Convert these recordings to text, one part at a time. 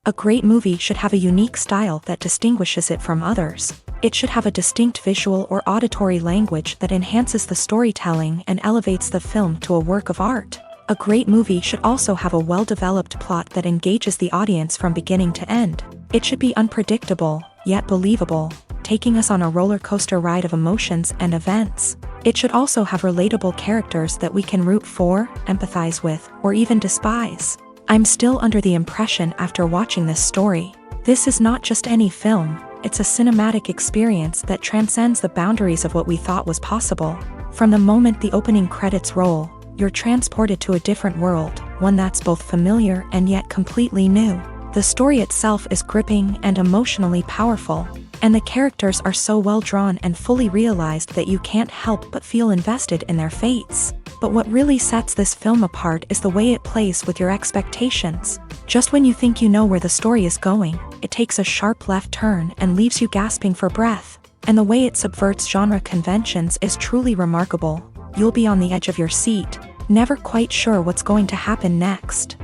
A great movie should have a unique style that distinguishes it from others. It should have a distinct visual or auditory language that enhances the storytelling and elevates the film to a work of art. A great movie should also have a well-developed plot that engages the audience from beginning to end. It should be unpredictable, yet believable, taking us on a roller coaster ride of emotions and events. It should also have relatable characters that we can root for, empathize with, or even despise. I'm still under the impression after watching this story. This is not just any film, it's a cinematic experience that transcends the boundaries of what we thought was possible. From the moment the opening credits roll, you're transported to a different world, one that's both familiar and yet completely new. The story itself is gripping and emotionally powerful, and the characters are so well drawn and fully realized that you can't help but feel invested in their fates. But what really sets this film apart is the way it plays with your expectations. Just when you think you know where the story is going, it takes a sharp left turn and leaves you gasping for breath. And the way it subverts genre conventions is truly remarkable. You'll be on the edge of your seat, never quite sure what's going to happen next.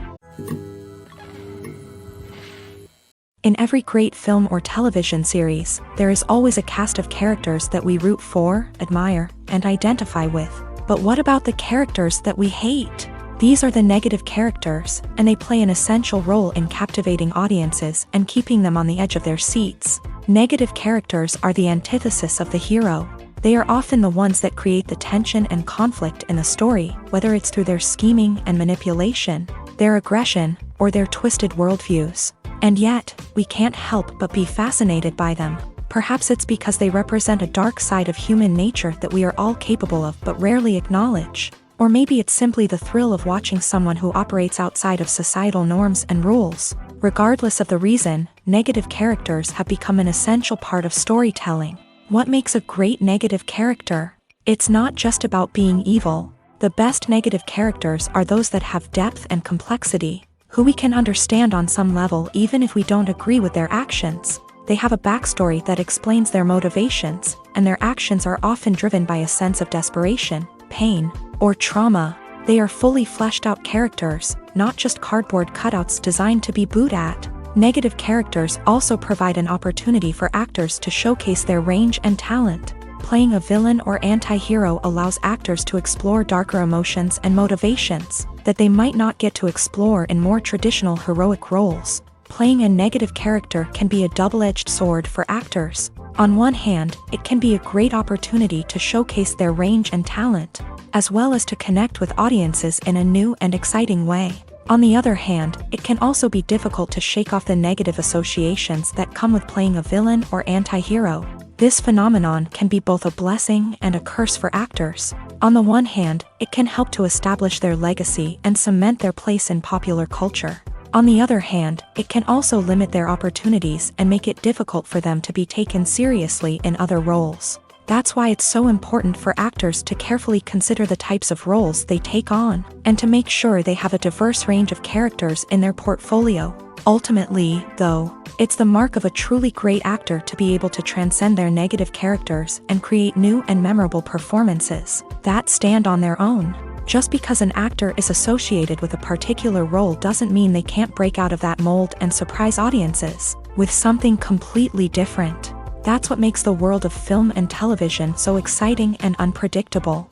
In every great film or television series, there is always a cast of characters that we root for, admire, and identify with. But what about the characters that we hate? These are the negative characters, and they play an essential role in captivating audiences and keeping them on the edge of their seats. Negative characters are the antithesis of the hero. They are often the ones that create the tension and conflict in the story, whether it's through their scheming and manipulation, their aggression, or their twisted worldviews. And yet, we can't help but be fascinated by them. Perhaps it's because they represent a dark side of human nature that we are all capable of but rarely acknowledge. Or maybe it's simply the thrill of watching someone who operates outside of societal norms and rules. Regardless of the reason, negative characters have become an essential part of storytelling. What makes a great negative character? It's not just about being evil. The best negative characters are those that have depth and complexity, who we can understand on some level even if we don't agree with their actions. They have a backstory that explains their motivations, and their actions are often driven by a sense of desperation, pain, or trauma. They are fully fleshed out characters, not just cardboard cutouts designed to be booed at. Negative characters also provide an opportunity for actors to showcase their range and talent. Playing a villain or anti-hero allows actors to explore darker emotions and motivations that they might not get to explore in more traditional heroic roles. Playing a negative character can be a double-edged sword for actors. On one hand, it can be a great opportunity to showcase their range and talent, as well as to connect with audiences in a new and exciting way. On the other hand, it can also be difficult to shake off the negative associations that come with playing a villain or anti-hero. This phenomenon can be both a blessing and a curse for actors. On the one hand, it can help to establish their legacy and cement their place in popular culture. On the other hand, it can also limit their opportunities and make it difficult for them to be taken seriously in other roles. That's why it's so important for actors to carefully consider the types of roles they take on, and to make sure they have a diverse range of characters in their portfolio. Ultimately, though, it's the mark of a truly great actor to be able to transcend their negative characters and create new and memorable performances that stand on their own. Just because an actor is associated with a particular role doesn't mean they can't break out of that mold and surprise audiences with something completely different. That's what makes the world of film and television so exciting and unpredictable.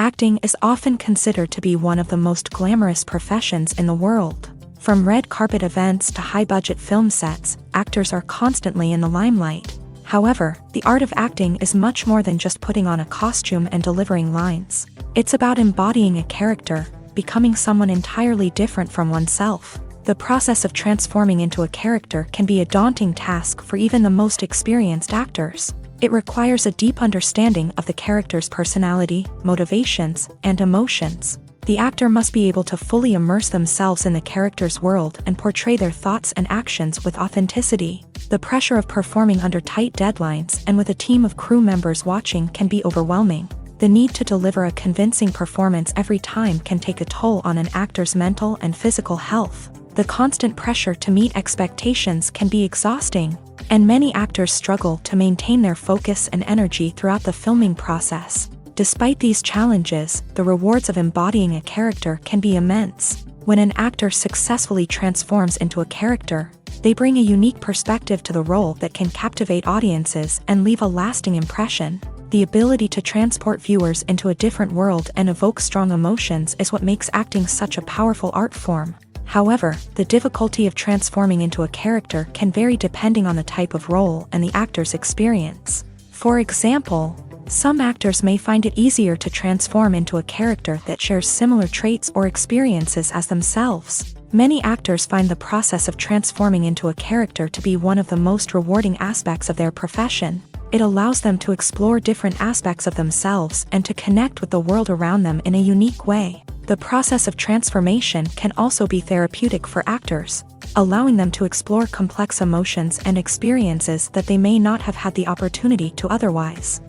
Acting is often considered to be one of the most glamorous professions in the world. From red carpet events to high-budget film sets, actors are constantly in the limelight. However, the art of acting is much more than just putting on a costume and delivering lines. It's about embodying a character, becoming someone entirely different from oneself. The process of transforming into a character can be a daunting task for even the most experienced actors. It requires a deep understanding of the character's personality, motivations, and emotions. The actor must be able to fully immerse themselves in the character's world and portray their thoughts and actions with authenticity. The pressure of performing under tight deadlines and with a team of crew members watching can be overwhelming. The need to deliver a convincing performance every time can take a toll on an actor's mental and physical health. The constant pressure to meet expectations can be exhausting, and many actors struggle to maintain their focus and energy throughout the filming process. Despite these challenges, the rewards of embodying a character can be immense. When an actor successfully transforms into a character, they bring a unique perspective to the role that can captivate audiences and leave a lasting impression. The ability to transport viewers into a different world and evoke strong emotions is what makes acting such a powerful art form. However, the difficulty of transforming into a character can vary depending on the type of role and the actor's experience. For example, some actors may find it easier to transform into a character that shares similar traits or experiences as themselves. Many actors find the process of transforming into a character to be one of the most rewarding aspects of their profession. It allows them to explore different aspects of themselves and to connect with the world around them in a unique way. The process of transformation can also be therapeutic for actors, allowing them to explore complex emotions and experiences that they may not have had the opportunity to otherwise.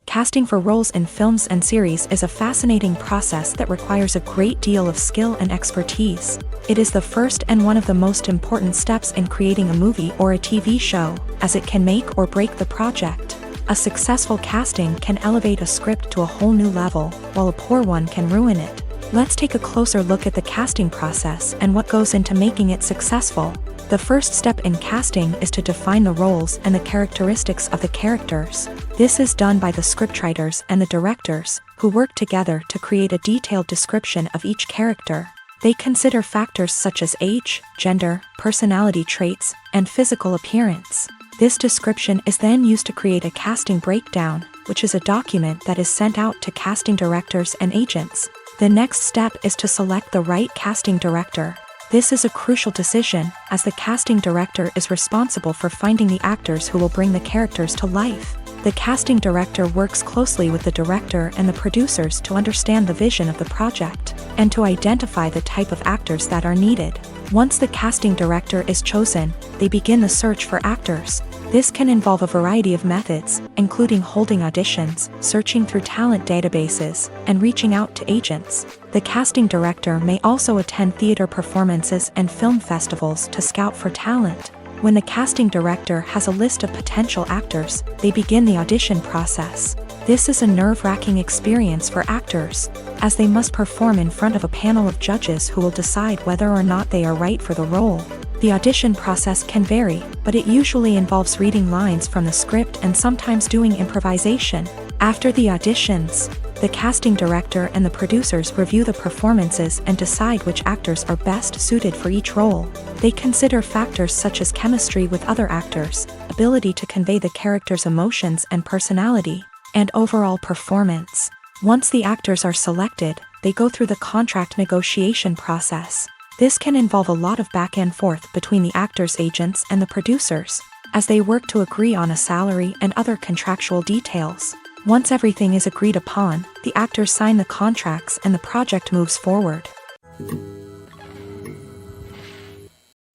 Casting for roles in films and series is a fascinating process that requires a great deal of skill and expertise. It is the first and one of the most important steps in creating a movie or a TV show, as it can make or break the project. A successful casting can elevate a script to a whole new level, while a poor one can ruin it. Let's take a closer look at the casting process and what goes into making it successful. The first step in casting is to define the roles and the characteristics of the characters. This is done by the scriptwriters and the directors, who work together to create a detailed description of each character. They consider factors such as age, gender, personality traits, and physical appearance. This description is then used to create a casting breakdown, which is a document that is sent out to casting directors and agents. The next step is to select the right casting director. This is a crucial decision, as the casting director is responsible for finding the actors who will bring the characters to life. The casting director works closely with the director and the producers to understand the vision of the project, and to identify the type of actors that are needed. Once the casting director is chosen, they begin the search for actors. This can involve a variety of methods, including holding auditions, searching through talent databases, and reaching out to agents. The casting director may also attend theater performances and film festivals to scout for talent. When the casting director has a list of potential actors, they begin the audition process. This is a nerve-wracking experience for actors, as they must perform in front of a panel of judges who will decide whether or not they are right for the role. The audition process can vary, but it usually involves reading lines from the script and sometimes doing improvisation. After the auditions, the casting director and the producers review the performances and decide which actors are best suited for each role. They consider factors such as chemistry with other actors, ability to convey the character's emotions and personality, and overall performance. Once the actors are selected, they go through the contract negotiation process. This can involve a lot of back and forth between the actors' agents and the producers, as they work to agree on a salary and other contractual details. Once everything is agreed upon, the actors sign the contracts and the project moves forward.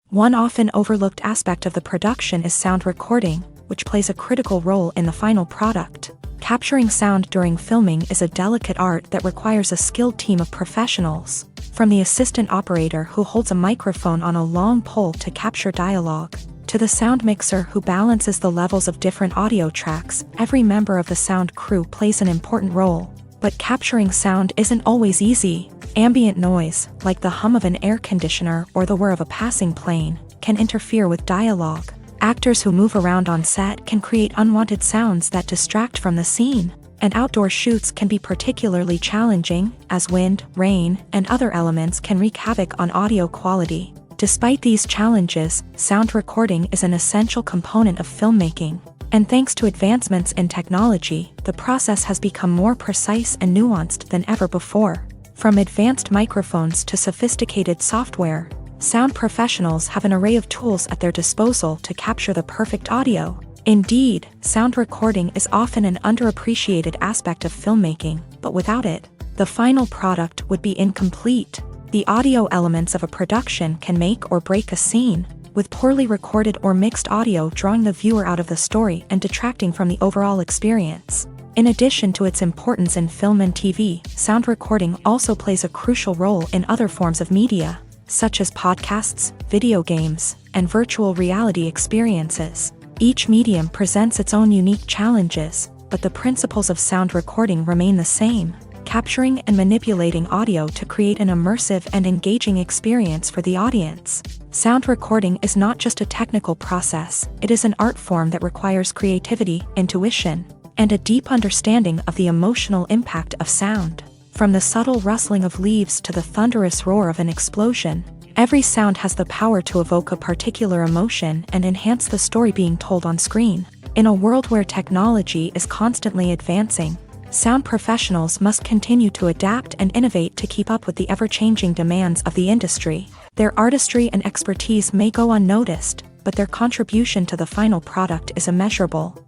One often overlooked aspect of the production is sound recording, which plays a critical role in the final product. Capturing sound during filming is a delicate art that requires a skilled team of professionals. From the assistant operator who holds a microphone on a long pole to capture dialogue, to the sound mixer who balances the levels of different audio tracks, every member of the sound crew plays an important role. But capturing sound isn't always easy. Ambient noise, like the hum of an air conditioner or the whir of a passing plane, can interfere with dialogue. Actors who move around on set can create unwanted sounds that distract from the scene. And outdoor shoots can be particularly challenging, as wind, rain, and other elements can wreak havoc on audio quality. Despite these challenges, sound recording is an essential component of filmmaking. And thanks to advancements in technology, the process has become more precise and nuanced than ever before. From advanced microphones to sophisticated software, sound professionals have an array of tools at their disposal to capture the perfect audio. Indeed, sound recording is often an underappreciated aspect of filmmaking, but without it, the final product would be incomplete. The audio elements of a production can make or break a scene, with poorly recorded or mixed audio drawing the viewer out of the story and detracting from the overall experience. In addition to its importance in film and TV, sound recording also plays a crucial role in other forms of media, such as podcasts, video games, and virtual reality experiences. Each medium presents its own unique challenges, but the principles of sound recording remain the same, capturing and manipulating audio to create an immersive and engaging experience for the audience. Sound recording is not just a technical process, it is an art form that requires creativity, intuition, and a deep understanding of the emotional impact of sound. From the subtle rustling of leaves to the thunderous roar of an explosion, every sound has the power to evoke a particular emotion and enhance the story being told on screen. In a world where technology is constantly advancing, sound professionals must continue to adapt and innovate to keep up with the ever-changing demands of the industry. Their artistry and expertise may go unnoticed, but their contribution to the final product is immeasurable.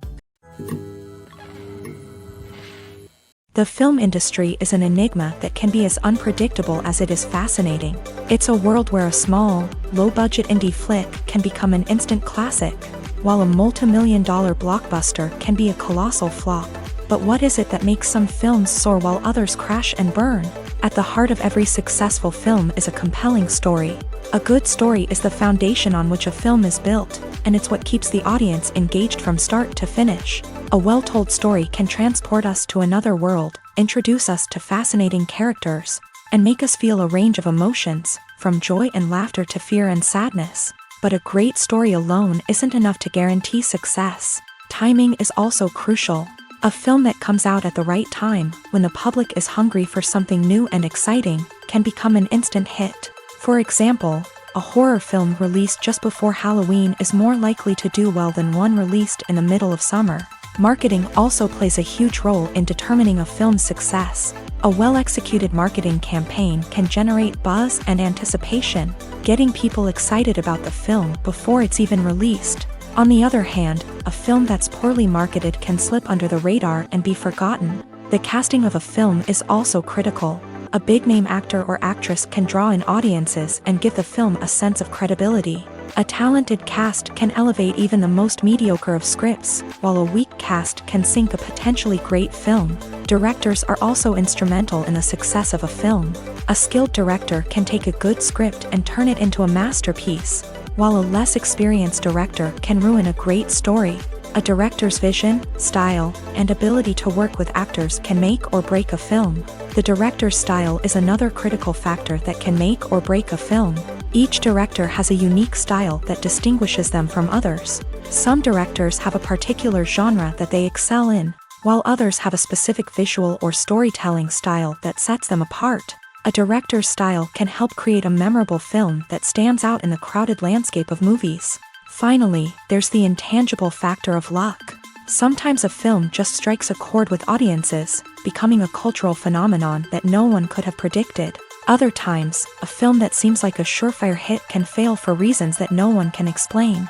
The film industry is an enigma that can be as unpredictable as it is fascinating. It's a world where a small, low-budget indie flick can become an instant classic, while a multi-million-dollar blockbuster can be a colossal flop. But what is it that makes some films soar while others crash and burn? At the heart of every successful film is a compelling story. A good story is the foundation on which a film is built, and it's what keeps the audience engaged from start to finish. A well-told story can transport us to another world, introduce us to fascinating characters, and make us feel a range of emotions, from joy and laughter to fear and sadness. But a great story alone isn't enough to guarantee success. Timing is also crucial. A film that comes out at the right time, when the public is hungry for something new and exciting, can become an instant hit. For example, a horror film released just before Halloween is more likely to do well than one released in the middle of summer. Marketing also plays a huge role in determining a film's success. A well-executed marketing campaign can generate buzz and anticipation, getting people excited about the film before it's even released. On the other hand, a film that's poorly marketed can slip under the radar and be forgotten. The casting of a film is also critical. A big-name actor or actress can draw in audiences and give the film a sense of credibility. A talented cast can elevate even the most mediocre of scripts, while a weak cast can sink a potentially great film. Directors are also instrumental in the success of a film. A skilled director can take a good script and turn it into a masterpiece, while a less experienced director can ruin a great story. A director's vision, style, and ability to work with actors can make or break a film. The director's style is another critical factor that can make or break a film. Each director has a unique style that distinguishes them from others. Some directors have a particular genre that they excel in, while others have a specific visual or storytelling style that sets them apart. A director's style can help create a memorable film that stands out in the crowded landscape of movies. Finally, there's the intangible factor of luck. Sometimes a film just strikes a chord with audiences, becoming a cultural phenomenon that no one could have predicted. Other times, a film that seems like a surefire hit can fail for reasons that no one can explain.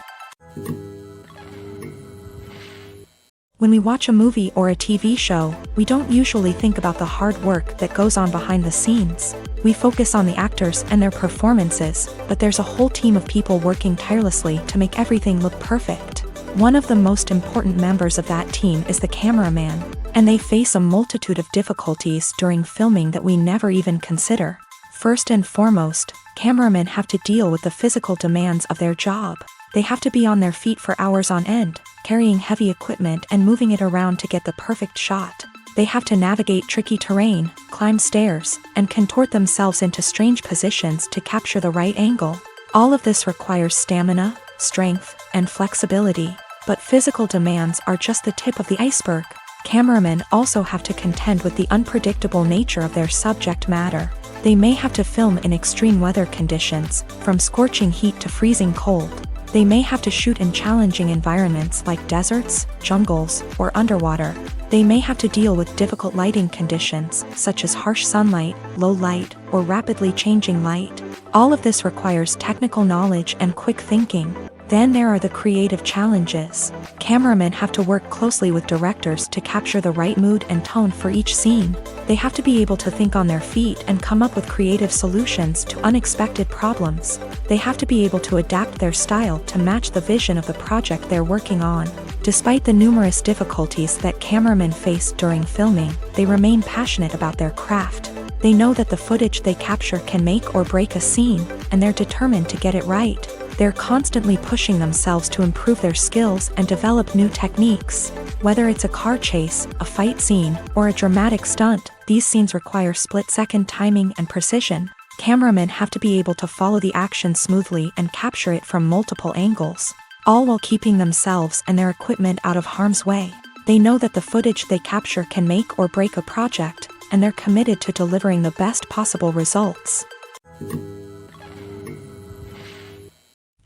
When we watch a movie or a TV show, we don't usually think about the hard work that goes on behind the scenes. We focus on the actors and their performances, but there's a whole team of people working tirelessly to make everything look perfect. One of the most important members of that team is the cameraman, and they face a multitude of difficulties during filming that we never even consider. First and foremost, cameramen have to deal with the physical demands of their job. They have to be on their feet for hours on end, carrying heavy equipment and moving it around to get the perfect shot. They have to navigate tricky terrain, climb stairs, and contort themselves into strange positions to capture the right angle. All of this requires stamina, strength, and flexibility. But physical demands are just the tip of the iceberg. Cameramen also have to contend with the unpredictable nature of their subject matter. They may have to film in extreme weather conditions, from scorching heat to freezing cold. They may have to shoot in challenging environments like deserts, jungles, or underwater. They may have to deal with difficult lighting conditions, such as harsh sunlight, low light, or rapidly changing light. All of this requires technical knowledge and quick thinking. Then there are the creative challenges. Cameramen have to work closely with directors to capture the right mood and tone for each scene. They have to be able to think on their feet and come up with creative solutions to unexpected problems. They have to be able to adapt their style to match the vision of the project they're working on. Despite the numerous difficulties that cameramen face during filming, they remain passionate about their craft. They know that the footage they capture can make or break a scene, and they're determined to get it right. They're constantly pushing themselves to improve their skills and develop new techniques. Whether it's a car chase, a fight scene, or a dramatic stunt, these scenes require split-second timing and precision. Cameramen have to be able to follow the action smoothly and capture it from multiple angles, all while keeping themselves and their equipment out of harm's way. They know that the footage they capture can make or break a project, and they're committed to delivering the best possible results.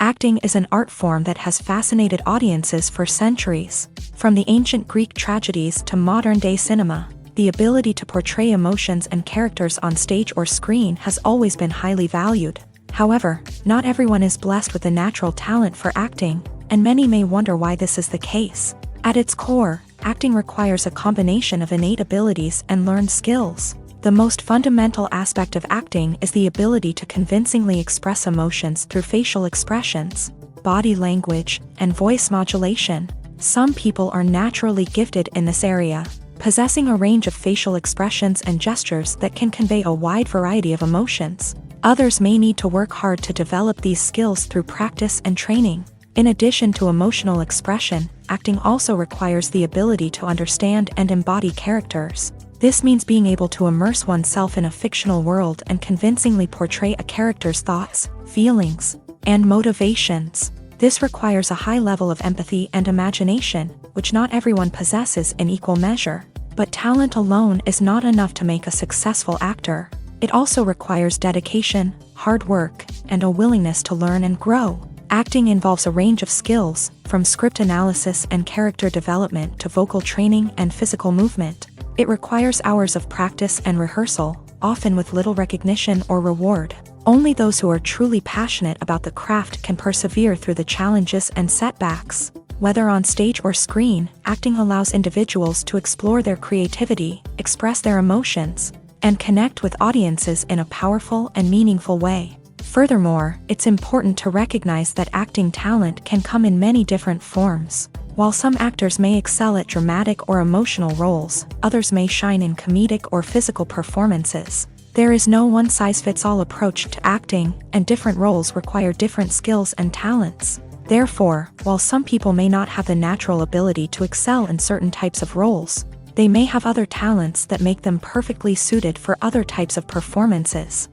Acting is an art form that has fascinated audiences for centuries. From the ancient Greek tragedies to modern-day cinema, the ability to portray emotions and characters on stage or screen has always been highly valued. However, not everyone is blessed with a natural talent for acting, and many may wonder why this is the case. At its core, acting requires a combination of innate abilities and learned skills. The most fundamental aspect of acting is the ability to convincingly express emotions through facial expressions, body language, and voice modulation. Some people are naturally gifted in this area, possessing a range of facial expressions and gestures that can convey a wide variety of emotions. Others may need to work hard to develop these skills through practice and training. In addition to emotional expression, acting also requires the ability to understand and embody characters. This means being able to immerse oneself in a fictional world and convincingly portray a character's thoughts, feelings, and motivations. This requires a high level of empathy and imagination, which not everyone possesses in equal measure. But talent alone is not enough to make a successful actor. It also requires dedication, hard work, and a willingness to learn and grow. Acting involves a range of skills, from script analysis and character development to vocal training and physical movement. It requires hours of practice and rehearsal, often with little recognition or reward. Only those who are truly passionate about the craft can persevere through the challenges and setbacks. Whether on stage or screen, acting allows individuals to explore their creativity, express their emotions, and connect with audiences in a powerful and meaningful way. Furthermore, it's important to recognize that acting talent can come in many different forms. While some actors may excel at dramatic or emotional roles, others may shine in comedic or physical performances. There is no one-size-fits-all approach to acting, and different roles require different skills and talents. Therefore, while some people may not have the natural ability to excel in certain types of roles, they may have other talents that make them perfectly suited for other types of performances.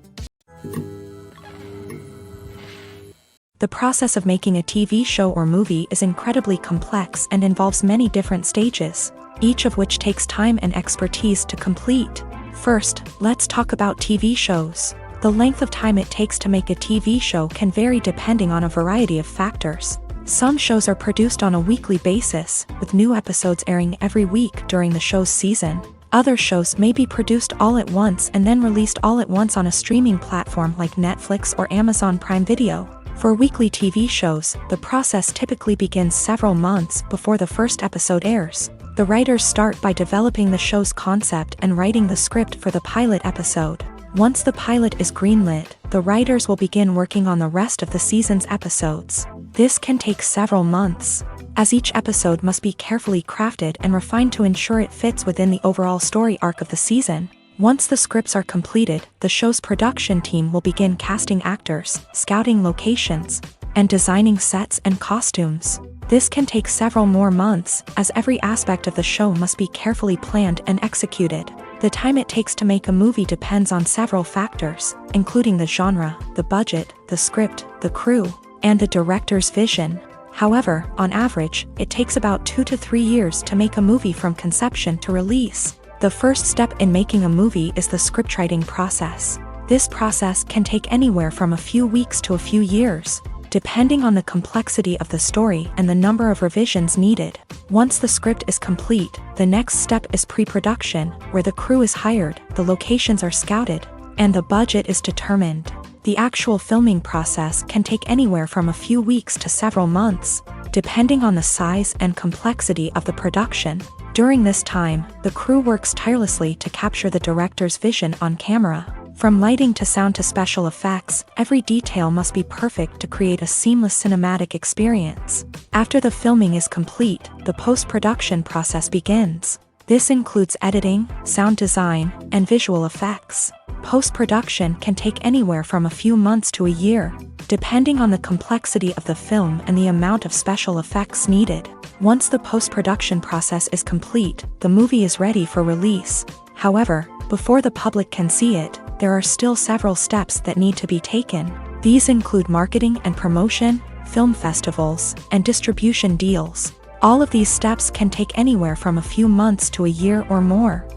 The process of making a TV show or movie is incredibly complex and involves many different stages, each of which takes time and expertise to complete. First, let's talk about TV shows. The length of time it takes to make a TV show can vary depending on a variety of factors. Some shows are produced on a weekly basis, with new episodes airing every week during the show's season. Other shows may be produced all at once and then released all at once on a streaming platform like Netflix or Amazon Prime Video. For weekly TV shows, the process typically begins several months before the first episode airs. The writers start by developing the show's concept and writing the script for the pilot episode. Once the pilot is greenlit, the writers will begin working on the rest of the season's episodes. This can take several months, as each episode must be carefully crafted and refined to ensure it fits within the overall story arc of the season. Once the scripts are completed, the show's production team will begin casting actors, scouting locations, and designing sets and costumes. This can take several more months, as every aspect of the show must be carefully planned and executed. The time it takes to make a movie depends on several factors, including the genre, the budget, the script, the crew, and the director's vision. However, on average, it takes about 2 to 3 years to make a movie from conception to release. The first step in making a movie is the scriptwriting process. This process can take anywhere from a few weeks to a few years, depending on the complexity of the story and the number of revisions needed. Once the script is complete, the next step is pre-production, where the crew is hired, the locations are scouted, and the budget is determined. The actual filming process can take anywhere from a few weeks to several months, depending on the size and complexity of the production. During this time, the crew works tirelessly to capture the director's vision on camera. From lighting to sound to special effects, every detail must be perfect to create a seamless cinematic experience. After the filming is complete, the post-production process begins. This includes editing, sound design, and visual effects. Post-production can take anywhere from a few months to a year, depending on the complexity of the film and the amount of special effects needed. Once the post-production process is complete, the movie is ready for release. However, before the public can see it, there are still several steps that need to be taken. These include marketing and promotion, film festivals, and distribution deals. All of these steps can take anywhere from a few months to a year or more.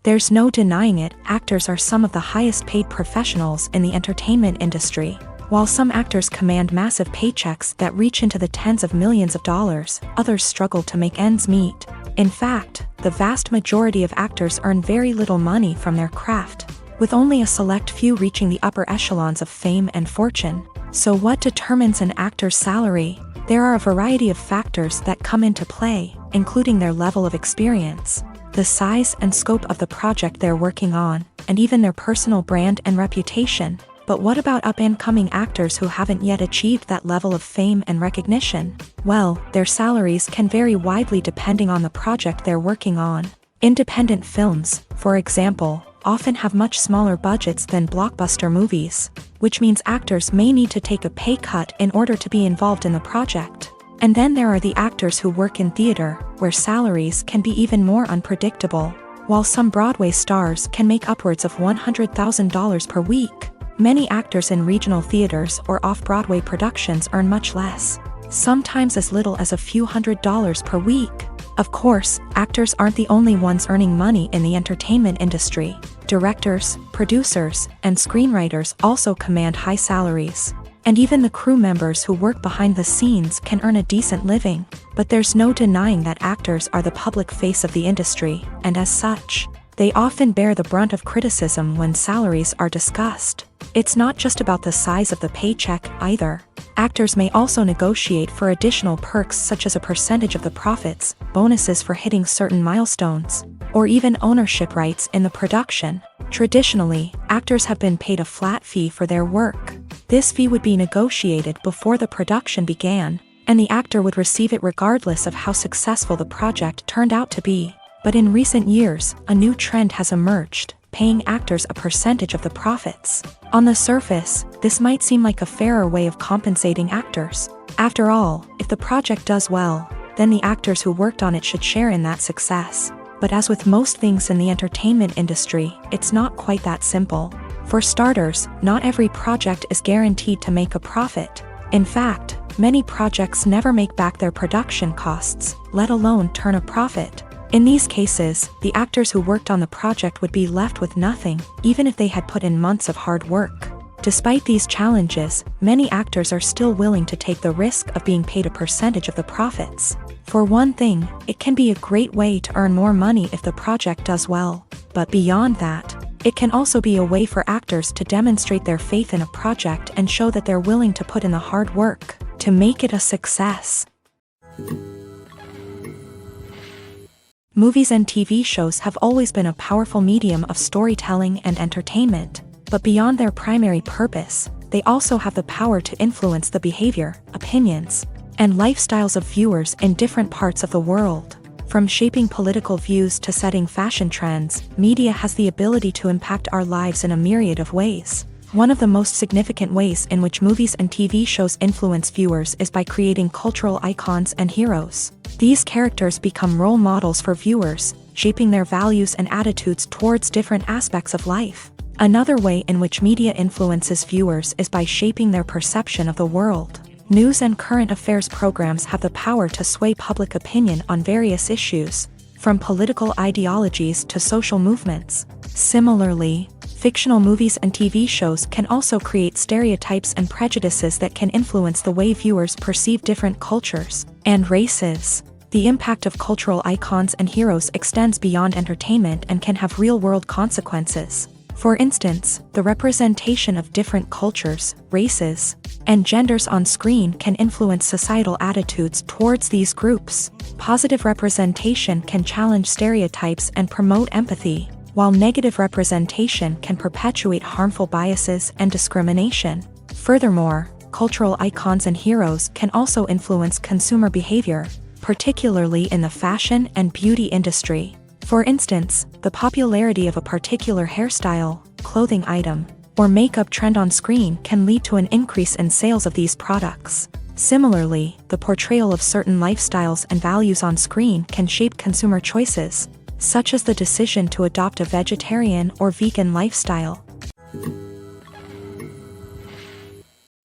There's no denying it, actors are some of the highest paid professionals in the entertainment industry. While some actors command massive paychecks that reach into the tens of millions of dollars, others struggle to make ends meet. In fact, the vast majority of actors earn very little money from their craft, with only a select few reaching the upper echelons of fame and fortune. So what determines an actor's salary? There are a variety of factors that come into play, including their level of experience, the size and scope of the project they're working on, and even their personal brand and reputation. But what about up-and-coming actors who haven't yet achieved that level of fame and recognition? Well, their salaries can vary widely depending on the project they're working on. Independent films, for example, often have much smaller budgets than blockbuster movies, which means actors may need to take a pay cut in order to be involved in the project. And then there are the actors who work in theater, where salaries can be even more unpredictable. While some Broadway stars can make upwards of $100,000 per week, many actors in regional theaters or off-Broadway productions earn much less, sometimes as little as a few $100s per week. Of course, actors aren't the only ones earning money in the entertainment industry. Directors, producers, and screenwriters also command high salaries. And even the crew members who work behind the scenes can earn a decent living. But there's no denying that actors are the public face of the industry, and as such, they often bear the brunt of criticism when salaries are discussed. It's not just about the size of the paycheck, either. Actors may also negotiate for additional perks such as a percentage of the profits, bonuses for hitting certain milestones, or even ownership rights in the production. Traditionally, actors have been paid a flat fee for their work. This fee would be negotiated before the production began, and the actor would receive it regardless of how successful the project turned out to be. But in recent years, a new trend has emerged, paying actors a percentage of the profits. On the surface, this might seem like a fairer way of compensating actors. After all, if the project does well, then the actors who worked on it should share in that success. But as with most things in the entertainment industry, it's not quite that simple. For starters, not every project is guaranteed to make a profit. In fact, many projects never make back their production costs, let alone turn a profit. In these cases, the actors who worked on the project would be left with nothing, even if they had put in months of hard work. Despite these challenges, many actors are still willing to take the risk of being paid a percentage of the profits. For one thing, it can be a great way to earn more money if the project does well. But beyond that, it can also be a way for actors to demonstrate their faith in a project and show that they're willing to put in the hard work to make it a success. Movies and TV shows have always been a powerful medium of storytelling and entertainment, but beyond their primary purpose, they also have the power to influence the behavior, opinions, and lifestyles of viewers in different parts of the world. From shaping political views to setting fashion trends, media has the ability to impact our lives in a myriad of ways. One of the most significant ways in which movies and TV shows influence viewers is by creating cultural icons and heroes. These characters become role models for viewers, shaping their values and attitudes towards different aspects of life. Another way in which media influences viewers is by shaping their perception of the world. News and current affairs programs have the power to sway public opinion on various issues, from political ideologies to social movements. Similarly, fictional movies and TV shows can also create stereotypes and prejudices that can influence the way viewers perceive different cultures and races. The impact of cultural icons and heroes extends beyond entertainment and can have real-world consequences. For instance, the representation of different cultures, races, and genders on screen can influence societal attitudes towards these groups. Positive representation can challenge stereotypes and promote empathy, while negative representation can perpetuate harmful biases and discrimination. Furthermore, cultural icons and heroes can also influence consumer behavior, particularly in the fashion and beauty industry. For instance, the popularity of a particular hairstyle, clothing item, or makeup trend on screen can lead to an increase in sales of these products. Similarly, the portrayal of certain lifestyles and values on screen can shape consumer choices, such as the decision to adopt a vegetarian or vegan lifestyle.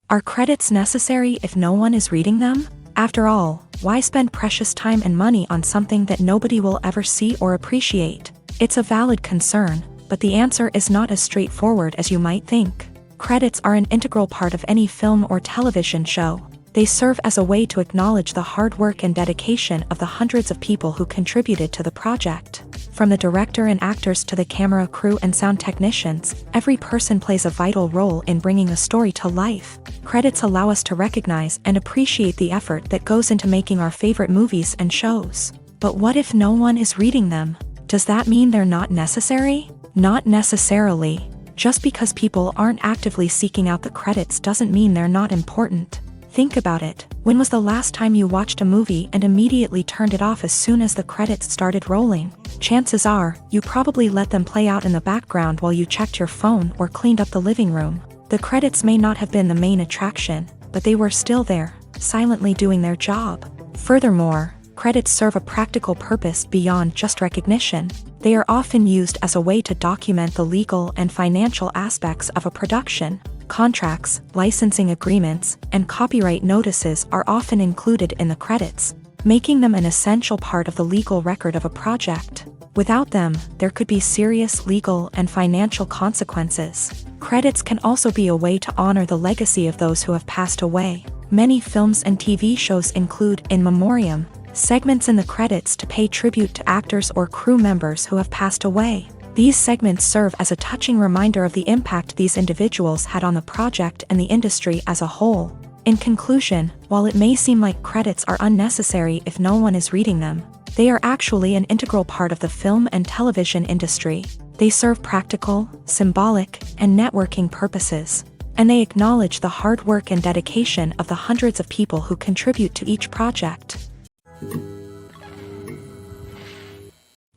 Are credits necessary if no one is reading them? After all, why spend precious time and money on something that nobody will ever see or appreciate? It's a valid concern, but the answer is not as straightforward as you might think. Credits are an integral part of any film or television show. They serve as a way to acknowledge the hard work and dedication of the hundreds of people who contributed to the project. From the director and actors to the camera crew and sound technicians, every person plays a vital role in bringing a story to life. Credits allow us to recognize and appreciate the effort that goes into making our favorite movies and shows. But what if no one is reading them? Does that mean they're not necessary? Not necessarily. Just because people aren't actively seeking out the credits doesn't mean they're not important. Think about it. When was the last time you watched a movie and immediately turned it off as soon as the credits started rolling? Chances are, you probably let them play out in the background while you checked your phone or cleaned up the living room. The credits may not have been the main attraction, but they were still there, silently doing their job. Furthermore, credits serve a practical purpose beyond just recognition. They are often used as a way to document the legal and financial aspects of a production. Contracts, licensing agreements, and copyright notices are often included in the credits, making them an essential part of the legal record of a project. Without them, there could be serious legal and financial consequences. Credits can also be a way to honor the legacy of those who have passed away. Many films and TV shows include in memoriam segments in the credits to pay tribute to actors or crew members who have passed away. These segments serve as a touching reminder of the impact these individuals had on the project and the industry as a whole. In conclusion, while it may seem like credits are unnecessary if no one is reading them, they are actually an integral part of the film and television industry. They serve practical, symbolic, and networking purposes, and they acknowledge the hard work and dedication of the hundreds of people who contribute to each project.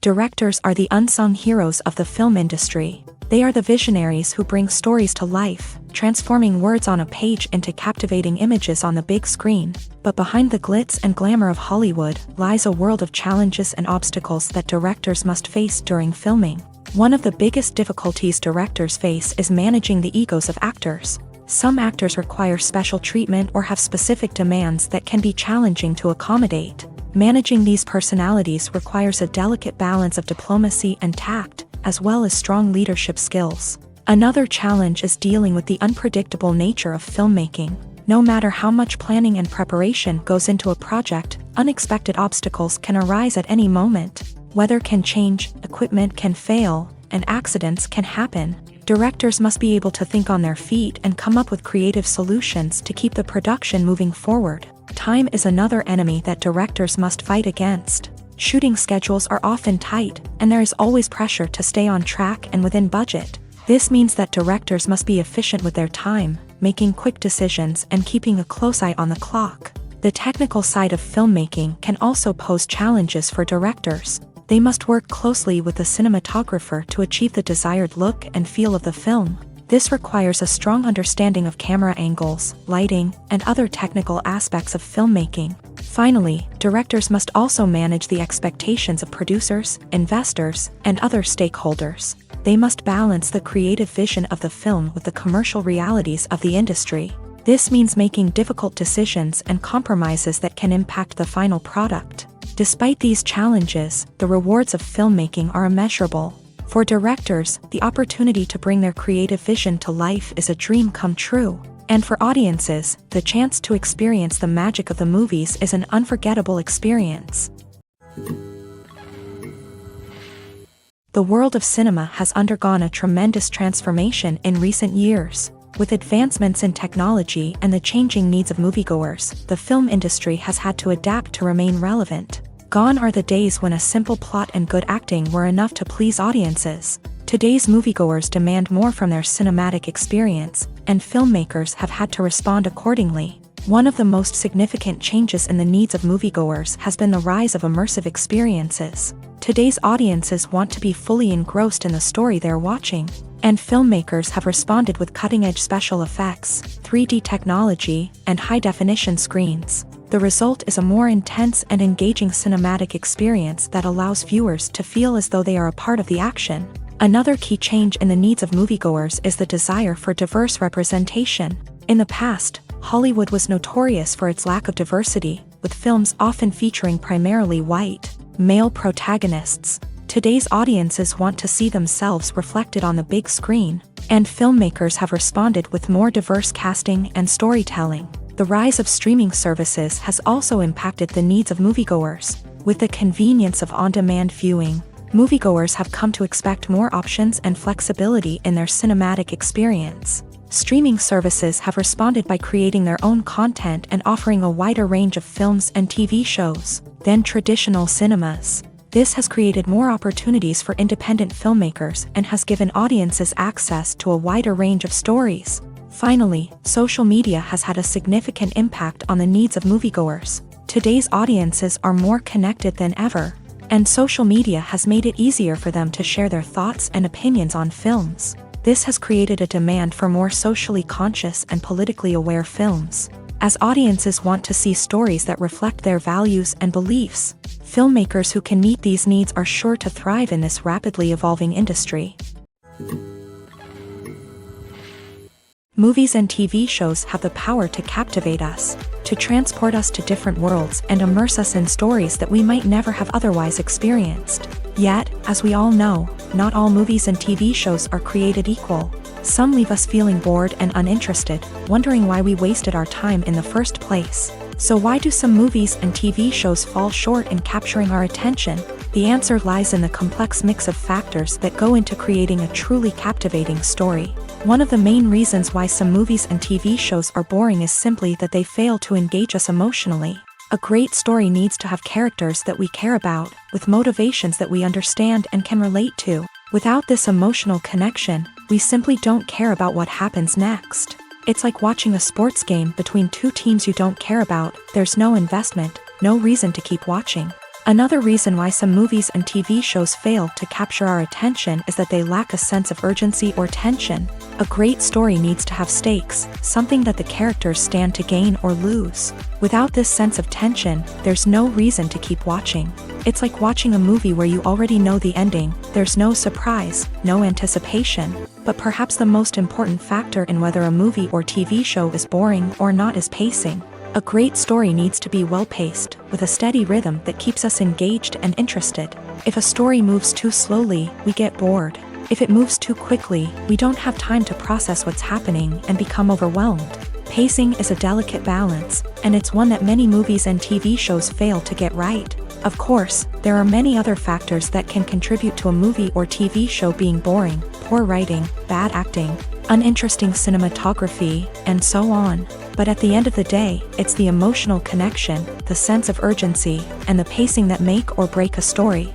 Directors are the unsung heroes of the film industry. They are the visionaries who bring stories to life, transforming words on a page into captivating images on the big screen. But behind the glitz and glamour of Hollywood lies a world of challenges and obstacles that directors must face during filming. One of the biggest difficulties directors face is managing the egos of actors. Some actors require special treatment or have specific demands that can be challenging to accommodate. Managing these personalities requires a delicate balance of diplomacy and tact, as well as strong leadership skills. Another challenge is dealing with the unpredictable nature of filmmaking. No matter how much planning and preparation goes into a project, unexpected obstacles can arise at any moment. Weather can change, equipment can fail, and accidents can happen. Directors must be able to think on their feet and come up with creative solutions to keep the production moving forward. Time is another enemy that directors must fight against. Shooting schedules are often tight, and there is always pressure to stay on track and within budget. This means that directors must be efficient with their time, making quick decisions and keeping a close eye on the clock. The technical side of filmmaking can also pose challenges for directors. They must work closely with the cinematographer to achieve the desired look and feel of the film. This requires a strong understanding of camera angles, lighting, and other technical aspects of filmmaking. Finally, directors must also manage the expectations of producers, investors, and other stakeholders. They must balance the creative vision of the film with the commercial realities of the industry. This means making difficult decisions and compromises that can impact the final product. Despite these challenges, the rewards of filmmaking are immeasurable. For directors, the opportunity to bring their creative vision to life is a dream come true. And for audiences, the chance to experience the magic of the movies is an unforgettable experience. The world of cinema has undergone a tremendous transformation in recent years. With advancements in technology and the changing needs of moviegoers, the film industry has had to adapt to remain relevant. Gone are the days when a simple plot and good acting were enough to please audiences. Today's moviegoers demand more from their cinematic experience, and filmmakers have had to respond accordingly. One of the most significant changes in the needs of moviegoers has been the rise of immersive experiences. Today's audiences want to be fully engrossed in the story they're watching, and filmmakers have responded with cutting-edge special effects, 3D technology, and high-definition screens. The result is a more intense and engaging cinematic experience that allows viewers to feel as though they are a part of the action. Another key change in the needs of moviegoers is the desire for diverse representation. In the past, Hollywood was notorious for its lack of diversity, with films often featuring primarily white, male protagonists. Today's audiences want to see themselves reflected on the big screen, and filmmakers have responded with more diverse casting and storytelling. The rise of streaming services has also impacted the needs of moviegoers. With the convenience of on-demand viewing, moviegoers have come to expect more options and flexibility in their cinematic experience. Streaming services have responded by creating their own content and offering a wider range of films and TV shows than traditional cinemas. This has created more opportunities for independent filmmakers and has given audiences access to a wider range of stories. Finally, social media has had a significant impact on the needs of moviegoers. Today's audiences are more connected than ever, and social media has made it easier for them to share their thoughts and opinions on films. This has created a demand for more socially conscious and politically aware films. As audiences want to see stories that reflect their values and beliefs, filmmakers who can meet these needs are sure to thrive in this rapidly evolving industry. Movies and TV shows have the power to captivate us, to transport us to different worlds and immerse us in stories that we might never have otherwise experienced. Yet, as we all know, not all movies and TV shows are created equal. Some leave us feeling bored and uninterested, wondering why we wasted our time in the first place. So why do some movies and TV shows fall short in capturing our attention? The answer lies in the complex mix of factors that go into creating a truly captivating story. One of the main reasons why some movies and TV shows are boring is simply that they fail to engage us emotionally. A great story needs to have characters that we care about, with motivations that we understand and can relate to. Without this emotional connection, we simply don't care about what happens next. It's like watching a sports game between two teams you don't care about. There's no investment, no reason to keep watching. Another reason why some movies and TV shows fail to capture our attention is that they lack a sense of urgency or tension. A great story needs to have stakes, something that the characters stand to gain or lose. Without this sense of tension, there's no reason to keep watching. It's like watching a movie where you already know the ending. There's no surprise, no anticipation. But perhaps the most important factor in whether a movie or TV show is boring or not is pacing. A great story needs to be well-paced, with a steady rhythm that keeps us engaged and interested. If a story moves too slowly, we get bored. If it moves too quickly, we don't have time to process what's happening and become overwhelmed. Pacing is a delicate balance, and it's one that many movies and TV shows fail to get right. Of course, there are many other factors that can contribute to a movie or TV show being boring: poor writing, bad acting, uninteresting cinematography, and so on. But at the end of the day, it's the emotional connection, the sense of urgency, and the pacing that make or break a story.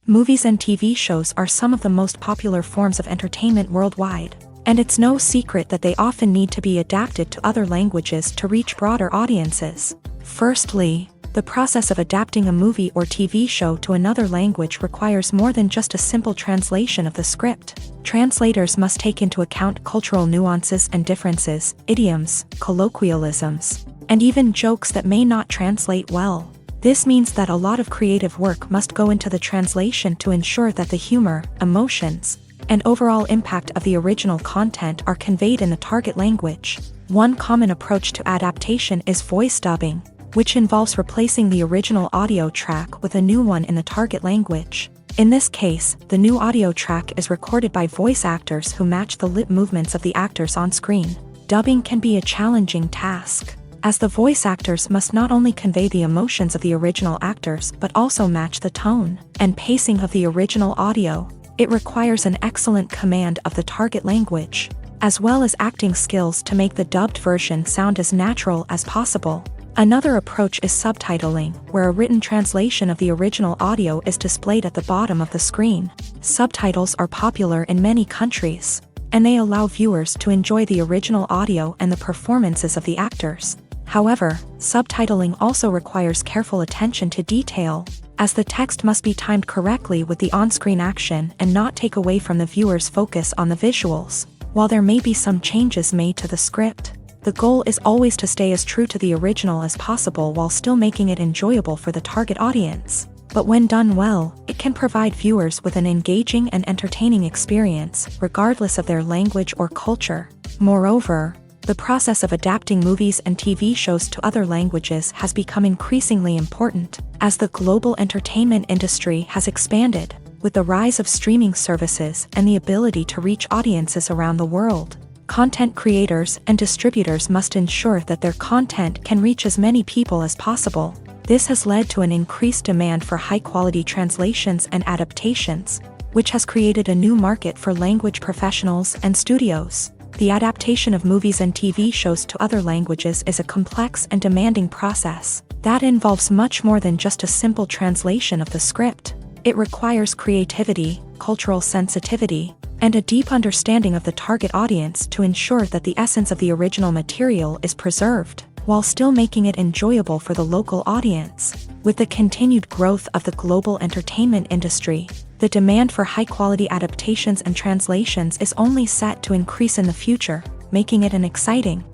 Movies and TV shows are some of the most popular forms of entertainment worldwide, and it's no secret that they often need to be adapted to other languages to reach broader audiences. Firstly, The process of adapting a movie or TV show to another language requires more than just a simple translation of the script. Translators must take into account cultural nuances and differences, idioms, colloquialisms, and even jokes that may not translate well. This means that a lot of creative work must go into the translation to ensure that the humor, emotions, and overall impact of the original content are conveyed in the target language. One common approach to adaptation is voice dubbing, which involves replacing the original audio track with a new one in the target language. In this case, the new audio track is recorded by voice actors who match the lip movements of the actors on screen. Dubbing can be a challenging task, as the voice actors must not only convey the emotions of the original actors but also match the tone and pacing of the original audio. It requires an excellent command of the target language, as well as acting skills to make the dubbed version sound as natural as possible. Another approach is subtitling, where a written translation of the original audio is displayed at the bottom of the screen. Subtitles are popular in many countries, and they allow viewers to enjoy the original audio and the performances of the actors. However, subtitling also requires careful attention to detail, as the text must be timed correctly with the on-screen action and not take away from the viewer's focus on the visuals. While there may be some changes made to the script, the goal is always to stay as true to the original as possible while still making it enjoyable for the target audience. But when done well, it can provide viewers with an engaging and entertaining experience, regardless of their language or culture. Moreover, the process of adapting movies and TV shows to other languages has become increasingly important, as the global entertainment industry has expanded, with the rise of streaming services and the ability to reach audiences around the world. Content creators and distributors must ensure that their content can reach as many people as possible. This has led to an increased demand for high-quality translations and adaptations, which has created a new market for language professionals and studios. The adaptation of movies and TV shows to other languages is a complex and demanding process that involves much more than just a simple translation of the script. It requires creativity, cultural sensitivity, and a deep understanding of the target audience to ensure that the essence of the original material is preserved, while still making it enjoyable for the local audience. With the continued growth of the global entertainment industry, the demand for high-quality adaptations and translations is only set to increase in the future, making it an exciting.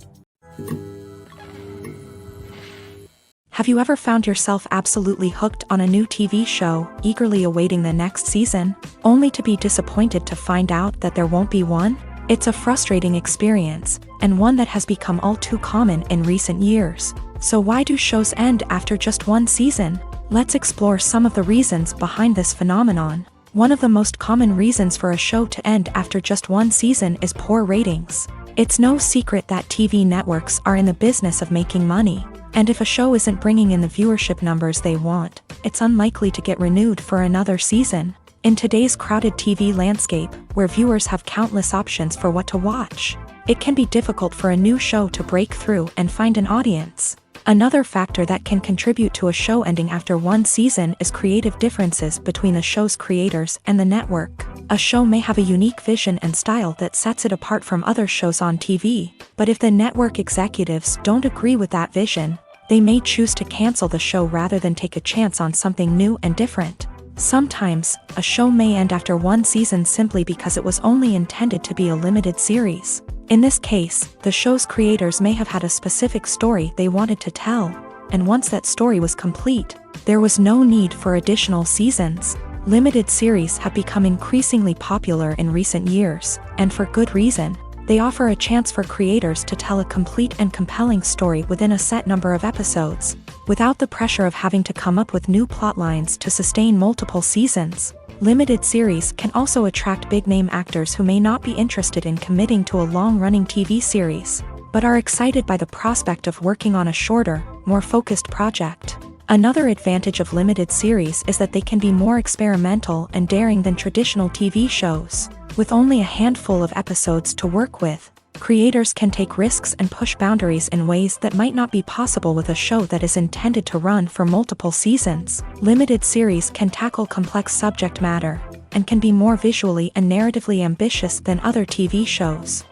Have you ever found yourself absolutely hooked on a new TV show, eagerly awaiting the next season, only to be disappointed to find out that there won't be one? It's a frustrating experience, and one that has become all too common in recent years. So why do shows end after just one season? Let's explore some of the reasons behind this phenomenon. One of the most common reasons for a show to end after just one season is poor ratings. It's no secret that TV networks are in the business of making money, and if a show isn't bringing in the viewership numbers they want, it's unlikely to get renewed for another season. In today's crowded TV landscape, where viewers have countless options for what to watch, it can be difficult for a new show to break through and find an audience. Another factor that can contribute to a show ending after one season is creative differences between the show's creators and the network. A show may have a unique vision and style that sets it apart from other shows on TV, but if the network executives don't agree with that vision, they may choose to cancel the show rather than take a chance on something new and different. Sometimes, a show may end after one season simply because it was only intended to be a limited series. In this case, the show's creators may have had a specific story they wanted to tell, and once that story was complete, there was no need for additional seasons. Limited series have become increasingly popular in recent years, and for good reason. They offer a chance for creators to tell a complete and compelling story within a set number of episodes, without the pressure of having to come up with new plot lines to sustain multiple seasons. Limited series can also attract big-name actors who may not be interested in committing to a long-running TV series, but are excited by the prospect of working on a shorter, more focused project. Another advantage of limited series is that they can be more experimental and daring than traditional TV shows. With only a handful of episodes to work with, creators can take risks and push boundaries in ways that might not be possible with a show that is intended to run for multiple seasons. Limited series can tackle complex subject matter, and can be more visually and narratively ambitious than other TV shows.